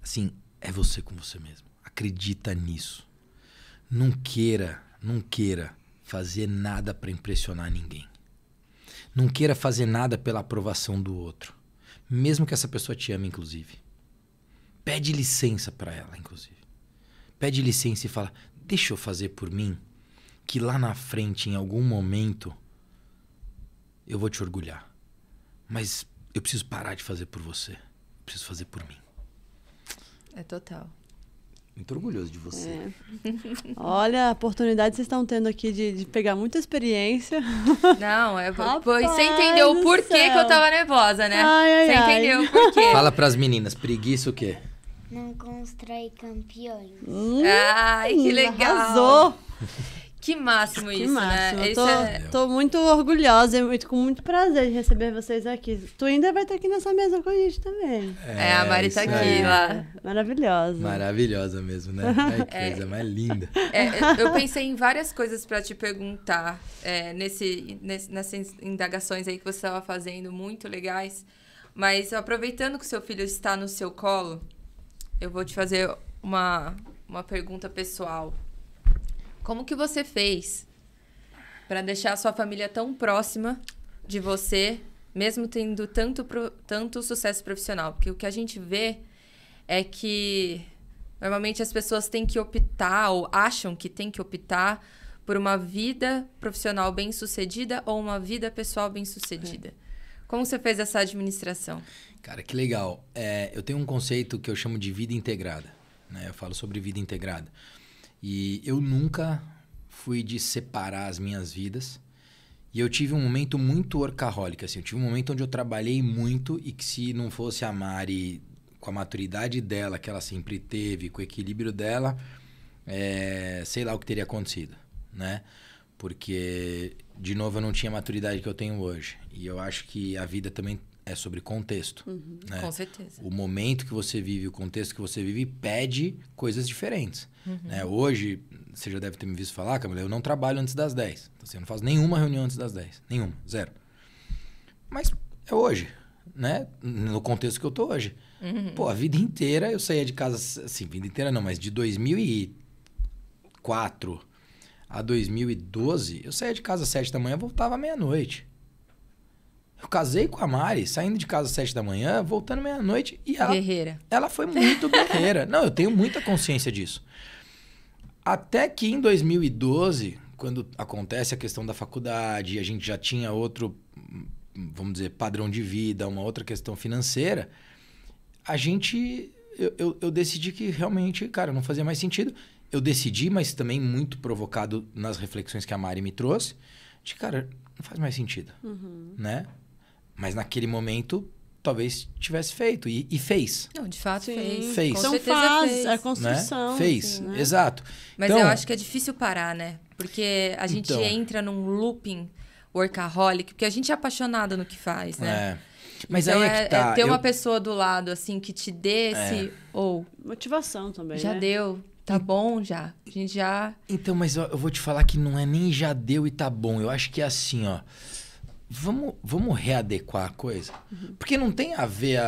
Assim, é você com você mesmo. Acredita nisso. Não queira fazer nada pra impressionar ninguém. Não queira fazer nada pela aprovação do outro. Mesmo que essa pessoa te ame, inclusive. Pede licença pra ela, inclusive. Pede licença e fala, deixa eu fazer por mim, que lá na frente, em algum momento, eu vou te orgulhar. Mas eu preciso parar de fazer por você. Eu preciso fazer por mim. É total. Muito orgulhoso de você. Olha, a oportunidade que vocês estão tendo aqui de pegar muita experiência. Não, Rapaz você entendeu o do porquê céu. que eu tava nervosa, né? Ai, Você ai. entendeu o porquê. Fala pras meninas, preguiça o quê? Não constrói campeões. Ai, que legal. Arrasou. Que máximo Que isso, máximo. né? Eu Isso tô muito orgulhosa e com muito prazer de receber vocês aqui. Tu ainda vai estar aqui nessa mesa com a gente também. a Mari tá isso aqui aí. lá. Maravilhosa. Maravilhosa mesmo, né? Ai, que coisa mais linda. Eu pensei em várias coisas pra te perguntar nessas indagações aí que você estava fazendo, muito legais. Mas aproveitando que o seu filho está no seu colo, eu vou te fazer uma pergunta pessoal. Como que você fez para deixar a sua família tão próxima de você, mesmo tendo tanto sucesso profissional? Porque o que a gente vê é que normalmente as pessoas têm que optar ou acham que têm que optar por uma vida profissional bem-sucedida ou uma vida pessoal bem-sucedida. Como você fez essa administração? Cara, que legal. Eu tenho um conceito que eu chamo de vida integrada, né? Eu falo sobre vida integrada. E eu nunca fui de separar as minhas vidas. E eu tive um momento muito workaholic, assim. Eu tive um momento onde eu trabalhei muito e que se não fosse a Mari, com a maturidade dela, que ela sempre teve, com o equilíbrio dela, sei lá o que teria acontecido, né? Porque, de novo, eu não tinha a maturidade que eu tenho hoje. E eu acho que a vida também é sobre contexto. Né? Com certeza. O momento que você vive, o contexto que você vive, pede coisas diferentes. Né? Hoje, você já deve ter me visto falar, Camila, eu não trabalho antes das 10. Então, assim, eu não faço nenhuma reunião antes das 10. Nenhuma, zero. Mas é hoje, né? No contexto que eu tô hoje. Pô, a vida inteira eu saía de casa, assim, vida inteira não, mas de 2004 a 2012, eu saía de casa às 7 da manhã, voltava à meia-noite. Eu casei com a Mari, saindo de casa às 7 da manhã, voltando meia-noite. E ela foi muito guerreira. Não, eu tenho muita consciência disso. Até que em 2012, quando acontece a questão da faculdade, a gente já tinha outro, vamos dizer, padrão de vida, uma outra questão financeira, eu decidi que realmente, cara, não fazia mais sentido. Eu decidi, mas também muito provocado nas reflexões que a Mari me trouxe, de, cara, não faz mais sentido, né? Mas naquele momento, talvez tivesse feito. E fez. Não, de fato, Sim. Fez. Com certeza fases, fez. É construção. Né? Fez, assim, né? Exato. Mas então, eu acho que é difícil parar, né? Porque a gente entra num looping workaholic, porque a gente é apaixonado no que faz, né? Mas então aí é que tá. ter uma pessoa do lado, assim, que te dê esse... motivação também, já né? deu. Tá bom já. A gente já... Então, mas eu vou te falar que não é nem já deu e tá bom. Eu acho que é assim, ó. Vamos readequar a coisa. Porque não tem a ver,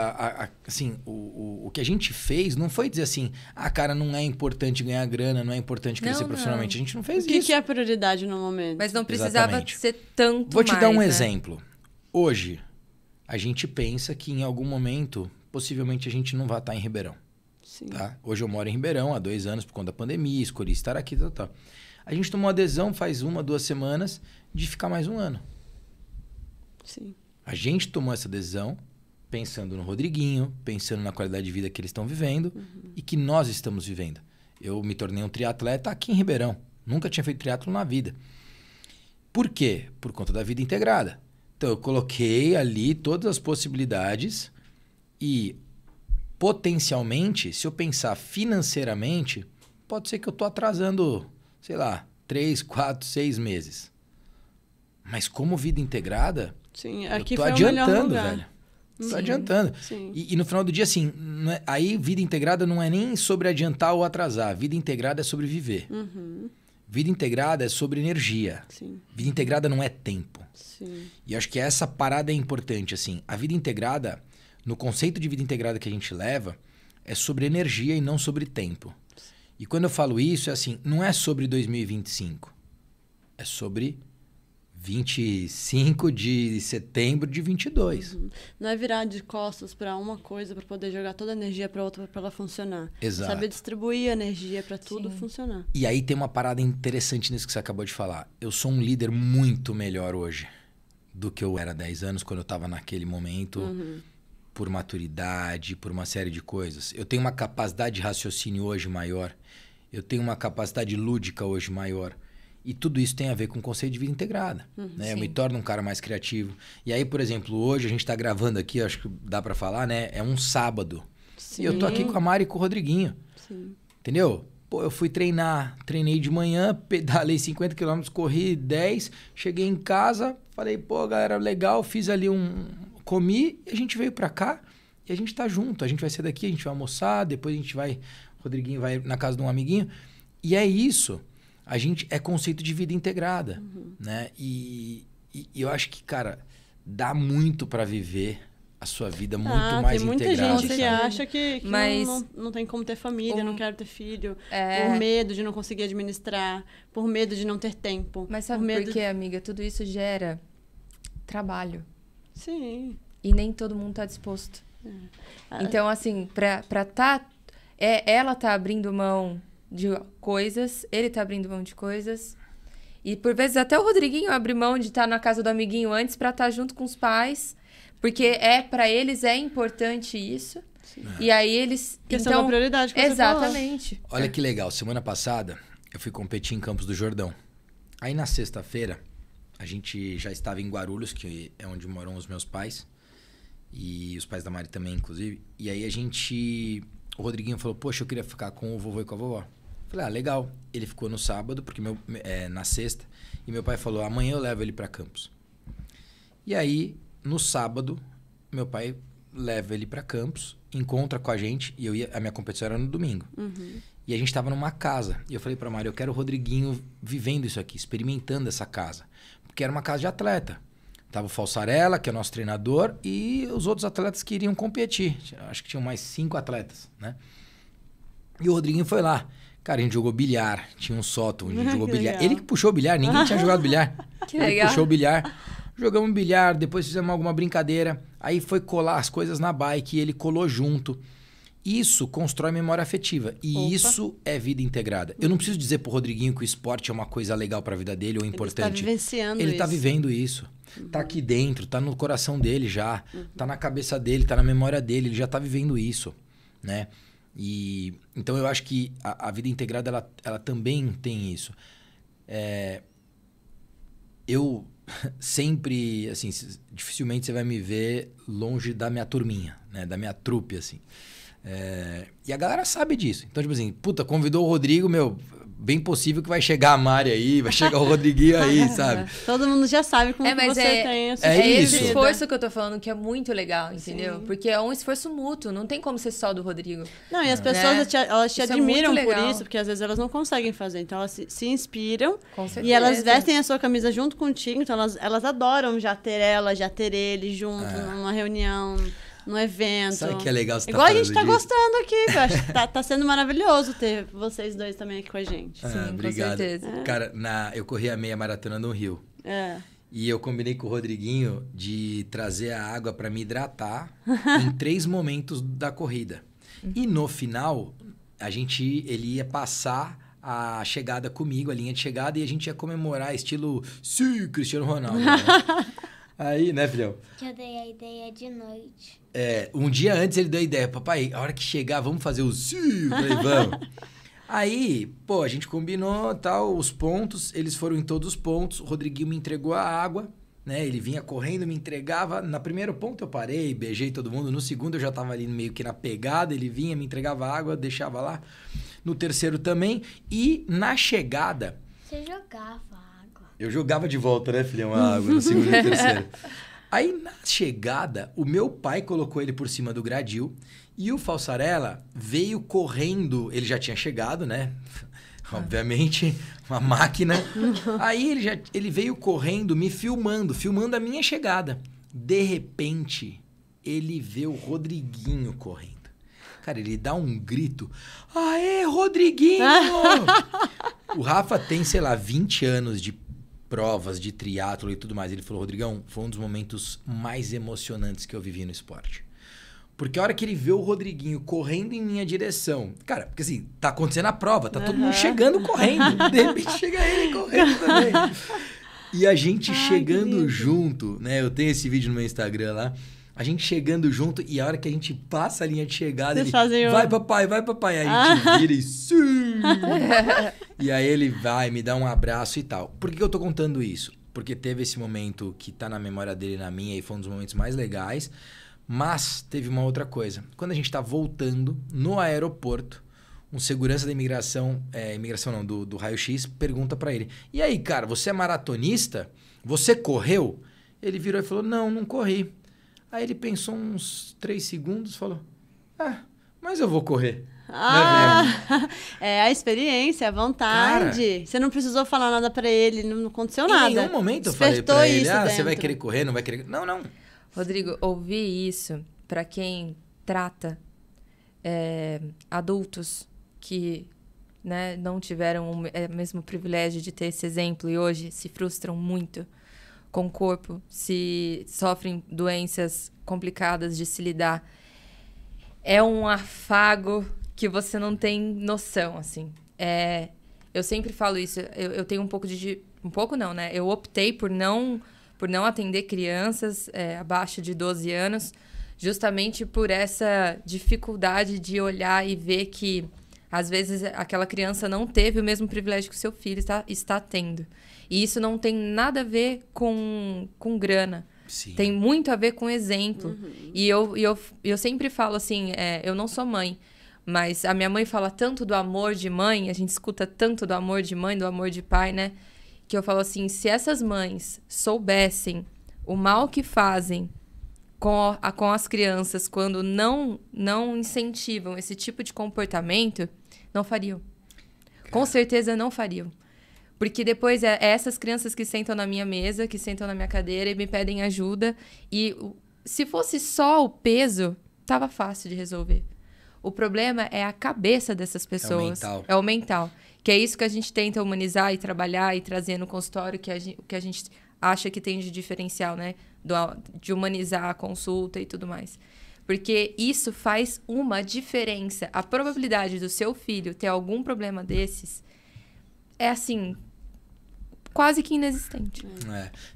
assim, o que a gente fez não foi dizer assim, cara, não é importante ganhar grana, não é importante crescer profissionalmente. A gente não fez isso. O que é a prioridade no momento? Mas não precisava ser tanto Vou te dar um né? exemplo. Hoje, a gente pensa que em algum momento, possivelmente a gente não vai estar em Ribeirão. Sim. Tá? Hoje eu moro em Ribeirão há 2 anos por conta da pandemia, escolhi estar aqui, tal. A gente tomou adesão faz 1, 2 semanas de ficar mais 1 ano. Sim. A gente tomou essa decisão pensando no Rodriguinho, pensando na qualidade de vida que eles estão vivendo e que nós estamos vivendo. Eu me tornei um triatleta aqui em Ribeirão. Nunca tinha feito triatlo na vida. Por quê? Por conta da vida integrada. Então eu coloquei ali todas as possibilidades e potencialmente, se eu pensar financeiramente, pode ser que eu estou atrasando, sei lá, 3, 4, 6 meses. Mas como vida integrada, sim, aqui eu tô foi adiantando, o melhor lugar. velho. Tô adiantando. Sim. E no final do dia, assim, aí vida integrada não é nem sobre adiantar ou atrasar. Vida integrada é sobre viver. Vida integrada é sobre energia. Sim. Vida integrada não é tempo. Sim. E acho que essa parada é importante, assim. A vida integrada, no conceito de vida integrada que a gente leva, é sobre energia e não sobre tempo. E quando eu falo isso, é assim, não é sobre 2025. É sobre 25 de setembro de 22. Não é virar de costas para uma coisa para poder jogar toda a energia para outra para ela funcionar. Exato. Saber distribuir a energia para tudo funcionar. E aí tem uma parada interessante nisso que você acabou de falar. Eu sou um líder muito melhor hoje do que eu era há 10 anos, quando eu estava naquele momento, por maturidade, por uma série de coisas. Eu tenho uma capacidade de raciocínio hoje maior. Eu tenho uma capacidade lúdica hoje maior. E tudo isso tem a ver com o conceito de vida integrada. Né? Eu me torno um cara mais criativo. E aí, por exemplo, hoje a gente está gravando aqui, acho que dá para falar, né? É um sábado. Sim. E eu tô aqui com a Mari e com o Rodriguinho. Sim. Entendeu? Pô, eu fui treinar. Treinei de manhã, pedalei 50 km, corri 10. Cheguei em casa, falei, pô, galera, legal. Fiz ali comi e a gente veio para cá. E a gente tá junto. A gente vai sair daqui, a gente vai almoçar. Depois a gente vai... O Rodriguinho vai na casa de um amiguinho. E é isso. A gente é conceito de vida integrada, né? E eu acho que, cara, dá muito para viver a sua vida muito mais integrada. Tem muita gente que sabe? acha que não tem como ter família, não quero ter filho, por medo de não conseguir administrar, por medo de não ter tempo. Mas sabe por quê, amiga? Tudo isso gera trabalho. Sim. E nem todo mundo tá disposto. Então, assim, ela tá abrindo mão de coisas, ele tá abrindo mão de coisas. E, por vezes, até o Rodriguinho abre mão de estar na casa do amiguinho antes pra estar junto com os pais. Porque pra eles é importante isso. Sim. E aí eles... Questão da prioridade que exatamente. Você falou. Olha que legal. Semana passada, eu fui competir em Campos do Jordão. Aí, na sexta-feira, a gente já estava em Guarulhos, que é onde moram os meus pais. E os pais da Mari também, inclusive. E aí, o Rodriguinho falou, poxa, eu queria ficar com o vovô e com a vovó. Falei, legal. Ele ficou no sábado, porque na sexta. E meu pai falou, amanhã eu levo ele para Campos. E aí... No sábado, meu pai leva ele para Campos, encontra com a gente, e a minha competição era no domingo. Uhum. E a gente estava numa casa. E eu falei para Mari, eu quero o Rodriguinho vivendo isso aqui, experimentando essa casa. Porque era uma casa de atleta. Tava o Falsarella, que é o nosso treinador, e os outros atletas que iriam competir. Acho que tinham mais 5 atletas, né? E o Rodriguinho foi lá. Cara, a gente jogou bilhar, tinha um sótão, a gente jogou bilhar. Legal. Ele que puxou o bilhar, ninguém tinha jogado bilhar. Que Ele legal. puxou o bilhar. Jogamos bilhar, depois fizemos alguma brincadeira. Aí foi colar as coisas na bike e ele colou junto. Isso constrói memória afetiva. E isso é vida integrada. Eu não preciso dizer pro Rodriguinho que o esporte é uma coisa legal pra vida dele ou importante. Ele está vivenciando Ele isso. tá vivendo isso. Tá aqui dentro, tá no coração dele já. Tá na cabeça dele, tá na memória dele. Ele já tá vivendo isso, né? E então eu acho que a vida integrada, ela também tem isso. Eu... sempre, assim, dificilmente você vai me ver longe da minha turminha, né? Da minha trupe, assim. E a galera sabe disso. Então, tipo assim, convidou o Rodrigo, bem possível que vai chegar a Mari aí, vai chegar o Rodriguinho aí, sabe? Todo mundo já sabe como que você tem essa isso. Esse esforço que eu tô falando que é muito legal, entendeu? Sim. Porque é um esforço mútuo, não tem como ser só do Rodrigo. Não, e as pessoas elas te Isso é admiram muito por legal. isso, porque às vezes elas não conseguem fazer. Então elas se inspiram Com certeza. e elas vestem a sua camisa junto contigo. Então elas adoram já ter ele junto numa reunião, num evento. Sabe que é legal você Igual tá a gente tá falando disso? gostando aqui. Eu acho que tá sendo maravilhoso ter vocês dois também aqui com a gente. Sim, com obrigado. certeza. Cara, eu corri a meia maratona no Rio. E eu combinei com o Rodriguinho de trazer a água para me hidratar em 3 momentos da corrida. E no final, ele ia passar a chegada comigo, a linha de chegada, e a gente ia comemorar estilo Cristiano Ronaldo. Né? Aí, né, filhão? Que eu dei a ideia de noite. Um dia antes ele deu a ideia, papai, a hora que chegar, vamos fazer o Eu falei, vamos. Aí, a gente combinou, tal, os pontos, eles foram em todos os pontos, o Rodriguinho me entregou a água, né? Ele vinha correndo, me entregava. No primeiro ponto eu parei, beijei todo mundo. No segundo eu já tava ali meio que na pegada, ele vinha, me entregava água, deixava lá. No terceiro também. E na chegada... Você jogava água. Eu jogava de volta, né, filhão, a água, no segundo e no terceiro. Aí, na chegada, o meu pai colocou ele por cima do gradil e o Falsarella veio correndo. Ele já tinha chegado, né? Obviamente, uma máquina. Aí, ele veio correndo, me filmando a minha chegada. De repente, ele vê o Rodriguinho correndo. Cara, ele dá um grito. Aê, Rodriguinho! O Rafa tem, 20 anos de provas, de triatlo e tudo mais. Ele falou, Rodrigão, foi um dos momentos mais emocionantes que eu vivi no esporte. Porque a hora que ele vê o Rodriguinho correndo em minha direção... Cara, porque assim, tá acontecendo a prova, tá todo mundo chegando correndo. De repente chega ele correndo também. E a gente chegando junto, né? Eu tenho esse vídeo no meu Instagram lá. A gente chegando junto e a hora que a gente passa a linha de chegada, ele vai papai. Aí a gente vira e sim! E aí ele vai, me dá um abraço e tal. Por que eu tô contando isso? Porque teve esse momento que tá na memória dele e na minha e foi um dos momentos mais legais. Mas teve uma outra coisa. Quando a gente tá voltando no aeroporto, um segurança da imigração, do raio-x, pergunta pra ele: e aí, cara, você é maratonista? Você correu? Ele virou e falou: não corri. Aí ele pensou uns 3 segundos e falou: mas eu vou correr. É a experiência, a vontade. Cara, você não precisou falar nada pra ele, não aconteceu nada. Em nenhum momento eu falei pra ele, você vai querer correr, não vai querer... Não. Rodrigo, ouvir isso para quem trata adultos que, né, não tiveram o mesmo privilégio de ter esse exemplo e hoje se frustram muito com o corpo, se sofrem doenças complicadas de se lidar. É um afago que você não tem noção, assim. Eu sempre falo isso, eu tenho um pouco de... Um pouco não, né? Eu optei por não atender crianças abaixo de 12 anos, justamente por essa dificuldade de olhar e ver que, às vezes, aquela criança não teve o mesmo privilégio que o seu filho está tendo. E isso não tem nada a ver com grana. Sim. Tem muito a ver com exemplo. Uhum. E eu sempre falo assim, eu não sou mãe, mas a minha mãe fala tanto do amor de mãe, a gente escuta tanto do amor de mãe, do amor de pai, né? Que eu falo assim, se essas mães soubessem o mal que fazem com as crianças quando não incentivam esse tipo de comportamento, não fariam. Com certeza não fariam. Porque depois é essas crianças que sentam na minha mesa, que sentam na minha cadeira e me pedem ajuda. E se fosse só o peso, tava fácil de resolver. O problema é a cabeça dessas pessoas. É o mental. Que é isso que a gente tenta humanizar e trabalhar e trazer no consultório, que a gente acha que tem de diferencial, né? De humanizar a consulta e tudo mais. Porque isso faz uma diferença. A probabilidade do seu filho ter algum problema desses é, assim, quase que inexistente.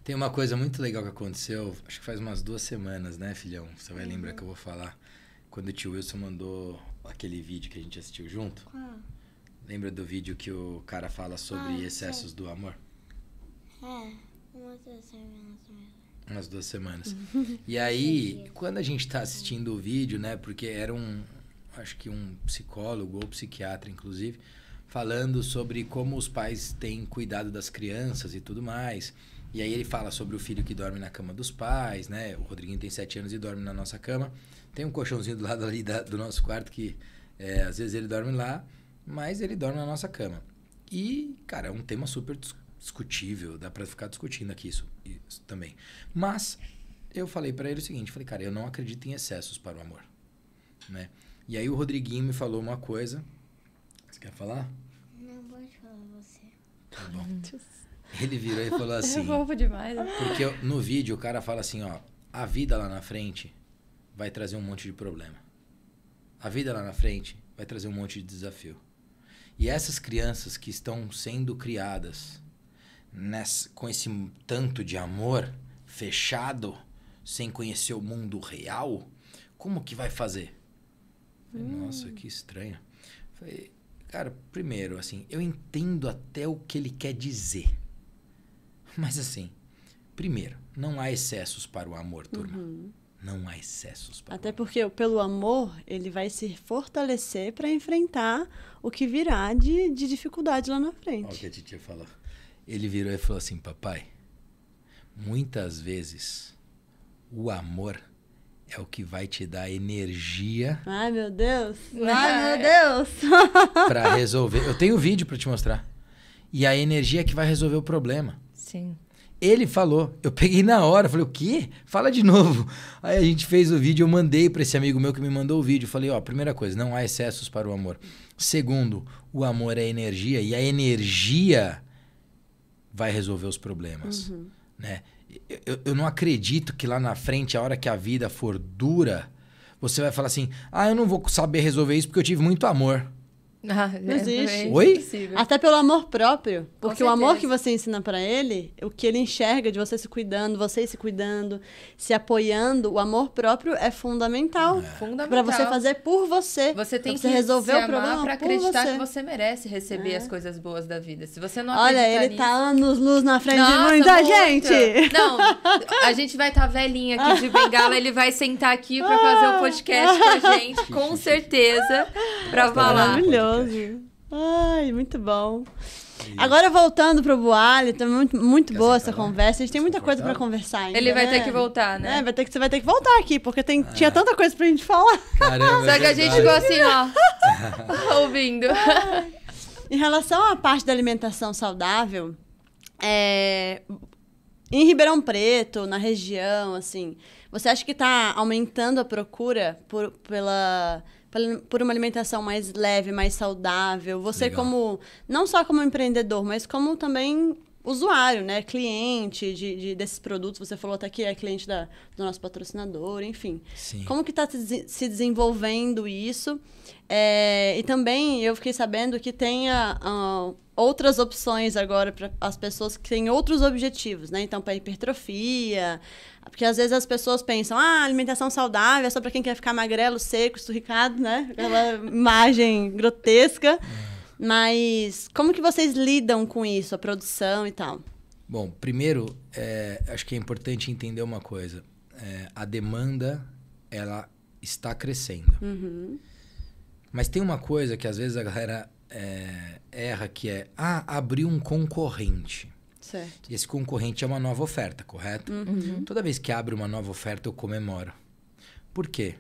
Tem uma coisa muito legal que aconteceu, acho que faz umas 2 semanas, né, filhão? Você vai lembrar que eu vou falar. Quando o tio Wilson mandou aquele vídeo que a gente assistiu junto. Lembra do vídeo que o cara fala sobre excessos do amor? Umas 2 semanas. E aí, quando a gente tá assistindo o vídeo, né, porque era acho que um psicólogo ou psiquiatra, inclusive, falando sobre como os pais têm cuidado das crianças e tudo mais. E aí ele fala sobre o filho que dorme na cama dos pais, né? O Rodriguinho tem 7 anos e dorme na nossa cama. Tem um colchãozinho do lado ali do nosso quarto que, às vezes ele dorme lá, mas ele dorme na nossa cama. E, cara, é um tema super discutível, dá pra ficar discutindo aqui isso também. Mas eu falei pra ele o seguinte, falei, cara, eu não acredito em excessos para o amor, né? E aí o Rodriguinho me falou uma coisa. Você quer falar? Não, pode falar você. Tá bom. Ele virou e falou assim... É fofo demais. Porque no vídeo o cara fala assim, ó, a vida lá na frente vai trazer um monte de problema. A vida lá na frente vai trazer um monte de desafio. E essas crianças que estão sendo criadas com esse tanto de amor fechado, sem conhecer o mundo real, como que vai fazer? Falei, nossa, que estranho. Falei, cara, primeiro, assim, eu entendo até o que ele quer dizer. Mas assim, primeiro, não há excessos para o amor, turma. Não há excessos para Até porque pelo amor, ele vai se fortalecer para enfrentar o que virá de dificuldade lá na frente. Olha o que a titia falou. Ele virou e falou assim, papai, muitas vezes o amor é o que vai te dar energia... Ai, meu Deus! Ai, meu Deus! Para resolver... Eu tenho vídeo para te mostrar. E a energia é que vai resolver o problema. Sim. Ele falou, eu peguei na hora, falei, o quê? Fala de novo. Aí a gente fez o vídeo, eu mandei para esse amigo meu que me mandou o vídeo. Falei, ó, primeira coisa, não há excessos para o amor. Segundo, o amor é energia e a energia vai resolver os problemas, né? Eu não acredito que lá na frente, a hora que a vida for dura, você vai falar assim, eu não vou saber resolver isso porque eu tive muito amor. Não existe. Oi? Impossível. Até pelo amor próprio. Porque o certeza. amor que você ensina pra ele, o que ele enxerga de você se cuidando, vocês se cuidando, se apoiando, o amor próprio é fundamental. Fundamental. Pra você fazer por você. Você tem pra você que resolver se o problema amar pra por acreditar você. que você merece receber as coisas boas da vida. Se você não Olha, acreditar ele nisso... tá anos-luz na frente de Nossa, muita muito. gente. Não, a gente vai estar velhinha aqui de bengala, ele vai sentar aqui pra fazer o podcast com a gente, com certeza, pra falar. Maravilhoso. Ai, muito bom. Agora voltando pro Boali, tá muito boa essa conversa. A gente tem muita coisa pra conversar ainda. Ele vai né? ter que voltar, né? Você vai ter que voltar aqui, porque tinha tanta coisa pra gente falar. Caramba, Só que a gente ficou assim, ó, ouvindo. Em relação à parte da alimentação saudável, Em Ribeirão Preto, na região, assim, você acha que está aumentando a procura por uma alimentação mais leve, mais saudável? Você como, não só como empreendedor, mas como também usuário, né? Cliente desses produtos. Você falou até que é cliente do nosso patrocinador, enfim. Sim. Como que está se desenvolvendo isso? E também eu fiquei sabendo que tem outras opções agora para as pessoas que têm outros objetivos, né? Então, para hipertrofia, porque às vezes as pessoas pensam, alimentação saudável é só para quem quer ficar magrelo, seco, esturricado, né? Aquela imagem grotesca. Mas como que vocês lidam com isso, a produção e tal? Bom, primeiro, acho que é importante entender uma coisa. A demanda, ela está crescendo. Uhum. Mas tem uma coisa que às vezes a galera erra, que abriu um concorrente. Certo. E esse concorrente é uma nova oferta, correto? Uhum. Toda vez que abre uma nova oferta, eu comemoro. Por quê?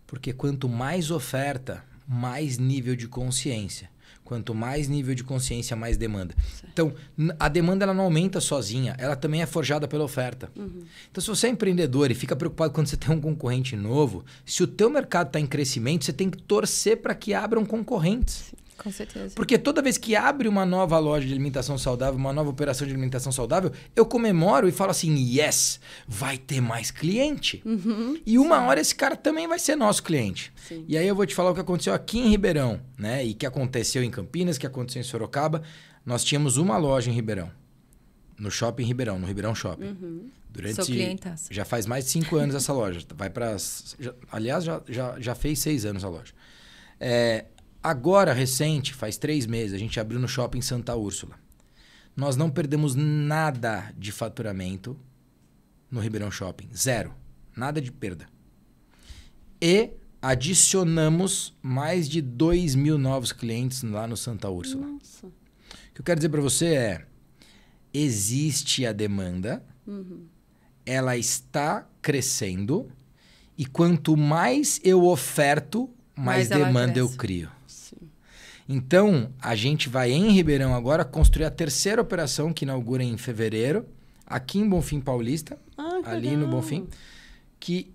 Porque quanto mais oferta, mais nível de consciência. Quanto mais nível de consciência, mais demanda. Certo. Então, a demanda ela não aumenta sozinha, ela também é forjada pela oferta. Uhum. Então, se você é empreendedor e fica preocupado quando você tem um concorrente novo, se o teu mercado está em crescimento, você tem que torcer para que abram concorrentes. Com certeza. Porque toda vez que abre uma nova loja de alimentação saudável, uma nova operação de alimentação saudável, eu comemoro e falo assim, yes, vai ter mais cliente. Uhum. E uma hora esse cara também vai ser nosso cliente. Sim. E aí eu vou te falar o que aconteceu aqui em Ribeirão, né? E que aconteceu em Campinas, que aconteceu em Sorocaba. Nós tínhamos uma loja em Ribeirão. No shopping Ribeirão, no Ribeirão Shopping. Uhum. Sou clientaça. Já faz mais de 5 anos essa loja. Aliás, já fez 6 anos a loja. Agora, recente, faz 3 meses, a gente abriu no shopping Santa Úrsula. Nós não perdemos nada de faturamento no Ribeirão Shopping. 0. Nada de perda. E adicionamos mais de 2.000 novos clientes lá no Santa Úrsula. Nossa. O que eu quero dizer para você existe a demanda, ela está crescendo, e quanto mais eu oferto, mais demanda eu crio. Então, a gente vai em Ribeirão agora construir a 3ª operação que inaugura em fevereiro, aqui em Bonfim Paulista, ali no Bonfim.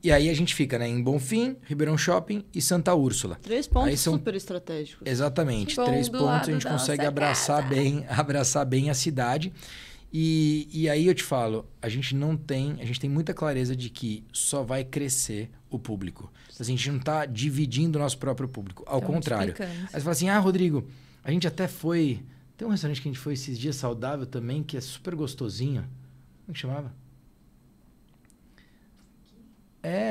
E aí a gente fica, né, em Bonfim, Ribeirão Shopping e Santa Úrsula. 3 pontos super estratégicos. Exatamente. 3 pontos a gente consegue abraçar bem a cidade. E aí eu te falo, a gente tem muita clareza de que só vai crescer o público. A gente não está dividindo o nosso próprio público. Ao contrário. Aí você fala assim, Rodrigo, a gente até foi... Tem um restaurante que a gente foi esses dias saudável também, que é super gostosinho. Como que chamava?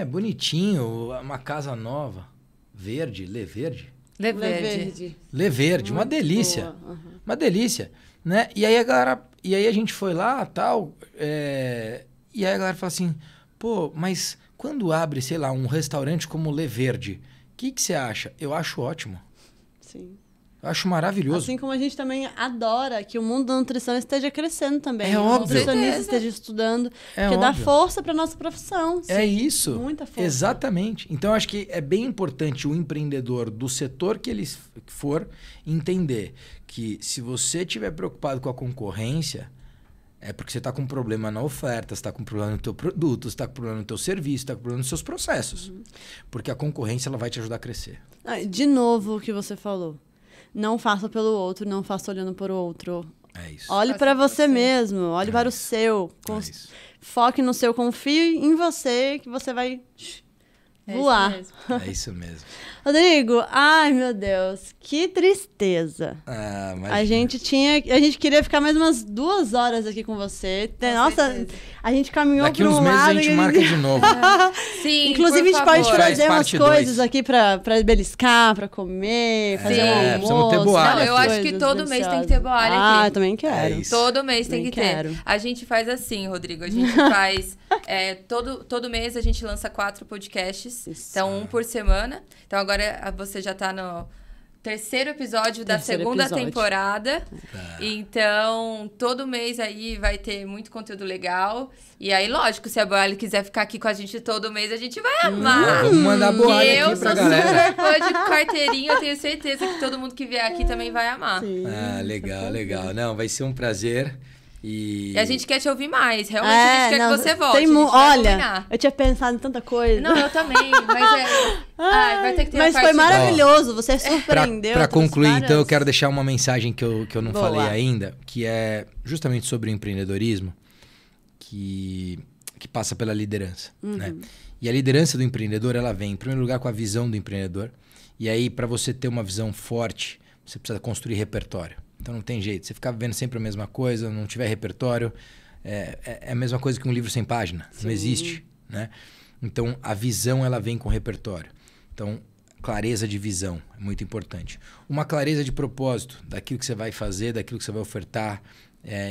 Bonitinho, uma casa nova. Verde, Le Verde. Le Verde, uma delícia. Uhum. Uma delícia. Né? E aí a gente foi lá, tal, e aí a galera fala assim, mas quando abre, sei lá, um restaurante como Le Verde, o que você acha? Eu acho ótimo. Sim. Eu acho maravilhoso. Assim como a gente também adora que o mundo da nutrição esteja crescendo também. É óbvio. O nutricionista esteja estudando, porque dá força para nossa profissão. Sim. É isso. Muita força. Exatamente. Então, eu acho que é bem importante o empreendedor do setor que ele for entender que se você estiver preocupado com a concorrência, é porque você está com um problema na oferta, você está com um problema no teu produto, você está com um problema no teu serviço, você está com um problema nos seus processos. Porque a concorrência ela vai te ajudar a crescer. De novo o que você falou. Não faça pelo outro, não faça olhando para o outro. É isso. Olhe para você mesmo, olhe para o seu. Foque no seu, confie em você, que você vai voar. É isso mesmo. Rodrigo, ai meu Deus, que tristeza. A gente queria ficar mais umas 2 horas aqui com você. Nossa, a gente caminhou daqui por um uns meses lado. A gente marca de novo. Sim, inclusive, a gente pode trazer umas coisas 2. Aqui pra beliscar, pra comer, fazer um almoço. Precisamos ter boalha. Não, eu acho que todo mês tem que ter boalha aqui. Eu também quero. Todo mês tem que ter. A gente faz assim, Rodrigo. A gente faz... todo mês a gente lança 4 podcasts. Isso. Então, 1 por semana. Então, agora você já tá no 3º episódio da 2ª temporada. Então, todo mês aí vai ter muito conteúdo legal. E aí, lógico, se a Boalha quiser ficar aqui com a gente todo mês, a gente vai amar. Vamos mandar boalha aqui pra galera. Eu sou super fã de carteirinha, eu tenho certeza que todo mundo que vier aqui também vai amar. Sim. Legal. Não, vai ser um prazer. E a gente quer te ouvir mais. Realmente a gente quer que você volte. Olha, eu tinha pensado em tanta coisa. Não, eu também. Mas vai ter que ter Mas foi maravilhoso. Você surpreendeu. Pra concluir, então, eu quero deixar uma mensagem que eu não falei ainda, que é justamente sobre o empreendedorismo, que passa pela liderança, né? E a liderança do empreendedor, ela vem, em primeiro lugar, com a visão do empreendedor. E aí, para você ter uma visão forte, você precisa construir repertório. Então não tem jeito. Você ficar vendo sempre a mesma coisa, não tiver repertório, é a mesma coisa que um livro sem página. Sim. Não existe, né? Então a visão, ela vem com repertório. Então, clareza de visão é muito importante. Uma clareza de propósito, daquilo que você vai fazer, daquilo que você vai ofertar.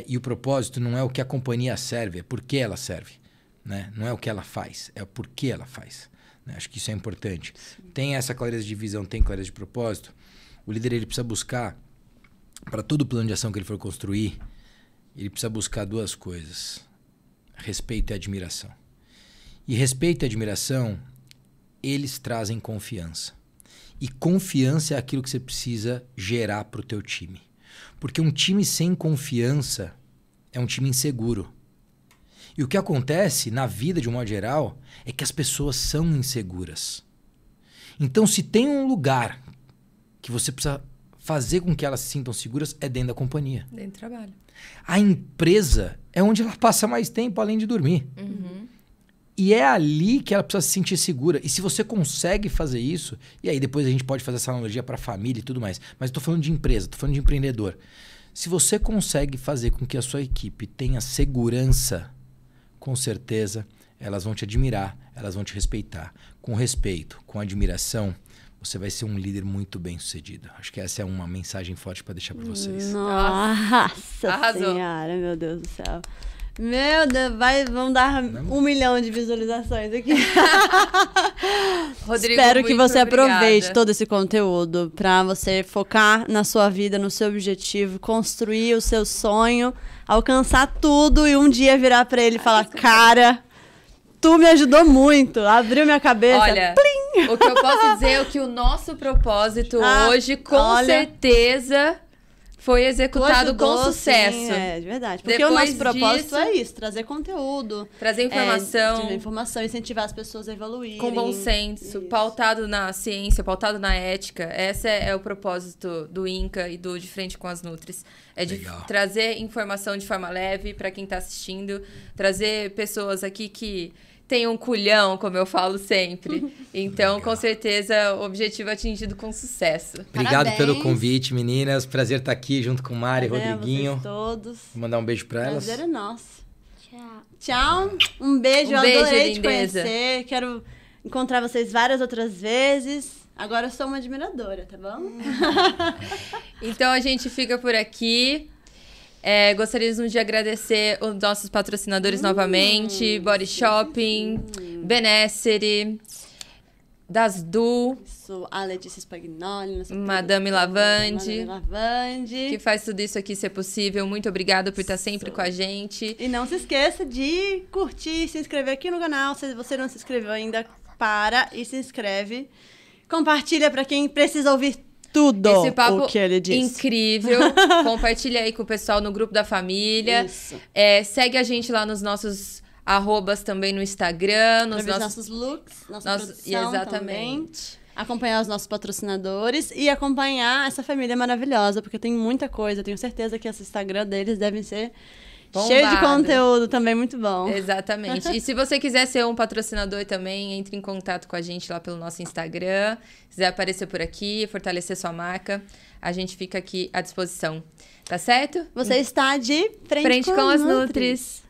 E o propósito não é o que a companhia serve, é por que ela serve. Né? Não é o que ela faz, é o porquê ela faz. Né? Acho que isso é importante. Sim. Tem essa clareza de visão, tem clareza de propósito. O líder, ele precisa buscar, para todo plano de ação que ele for construir, ele precisa buscar duas coisas: respeito e admiração. E respeito e admiração, eles trazem confiança. E confiança é aquilo que você precisa gerar para o teu time. Porque um time sem confiança é um time inseguro. E o que acontece na vida, de um modo geral, é que as pessoas são inseguras. Então, se tem um lugar que você precisa fazer com que elas se sintam seguras, é dentro da companhia. Dentro do trabalho. A empresa é onde ela passa mais tempo, além de dormir. E é ali que ela precisa se sentir segura. E se você consegue fazer isso, e aí depois a gente pode fazer essa analogia para a família e tudo mais, mas eu tô falando de empresa, tô falando de empreendedor. Se você consegue fazer com que a sua equipe tenha segurança, com certeza elas vão te admirar, elas vão te respeitar. Com respeito, com admiração, você vai ser um líder muito bem sucedido. Acho que essa é uma mensagem forte para deixar para vocês. Nossa Senhora, meu Deus do céu. Meu Deus, vão dar 1 milhão de visualizações aqui. Rodrigo, espero que você obrigada. Aproveite todo esse conteúdo para você focar na sua vida, no seu objetivo, construir o seu sonho, alcançar tudo e um dia virar para ele e falar: cara, tu me ajudou muito, abriu minha cabeça. Olha, plim! O que eu posso dizer é que o nosso propósito hoje, com certeza, foi executado com sucesso. Sim, é verdade. Porque o nosso propósito é isso, trazer conteúdo. Trazer informação. Informação, incentivar as pessoas a evoluírem. Com bom senso, pautado na ciência, pautado na ética. Esse é o propósito do INCA e do De Frente com as Nutris. É de trazer informação de forma leve para quem está assistindo. Trazer pessoas aqui que tem um culhão, como eu falo sempre. Então, com certeza, o objetivo é atingido com sucesso. Obrigado pelo convite, meninas. Prazer estar aqui junto com Mari e Rodriguinho. Todos. Vou mandar um beijo para elas. Prazer é nosso. Tchau. Tchau. Um beijo. Eu adorei te conhecer. Quero encontrar vocês várias outras vezes. Agora eu sou uma admiradora, tá bom? Então, a gente fica por aqui. Gostaríamos de agradecer os nossos patrocinadores novamente. Body Shopping, Benessere, Dasdu, a Letícia Spagnoli, Madame Lavande, Lavande, que faz tudo isso aqui ser possível. Muito obrigada por estar sempre com a gente. E não se esqueça de curtir, se inscrever aqui no canal. Se você não se inscreveu ainda, para e se inscreve. Compartilha para quem precisa ouvir tudo esse papo o que ele disse. Incrível. Compartilha aí com o pessoal no grupo da família. Isso. Segue a gente lá nos nossos arrobas também no Instagram. Nos nossos looks, nossa produção exatamente. Também. Acompanhar os nossos patrocinadores e acompanhar essa família maravilhosa, porque tem muita coisa. Tenho certeza que esse Instagram deles deve ser bombado. Cheio de conteúdo também, muito bom. Exatamente. E se você quiser ser um patrocinador também, entre em contato com a gente lá pelo nosso Instagram. Se quiser aparecer por aqui, fortalecer sua marca, a gente fica aqui à disposição. Tá certo? Você está de frente com as Nutris.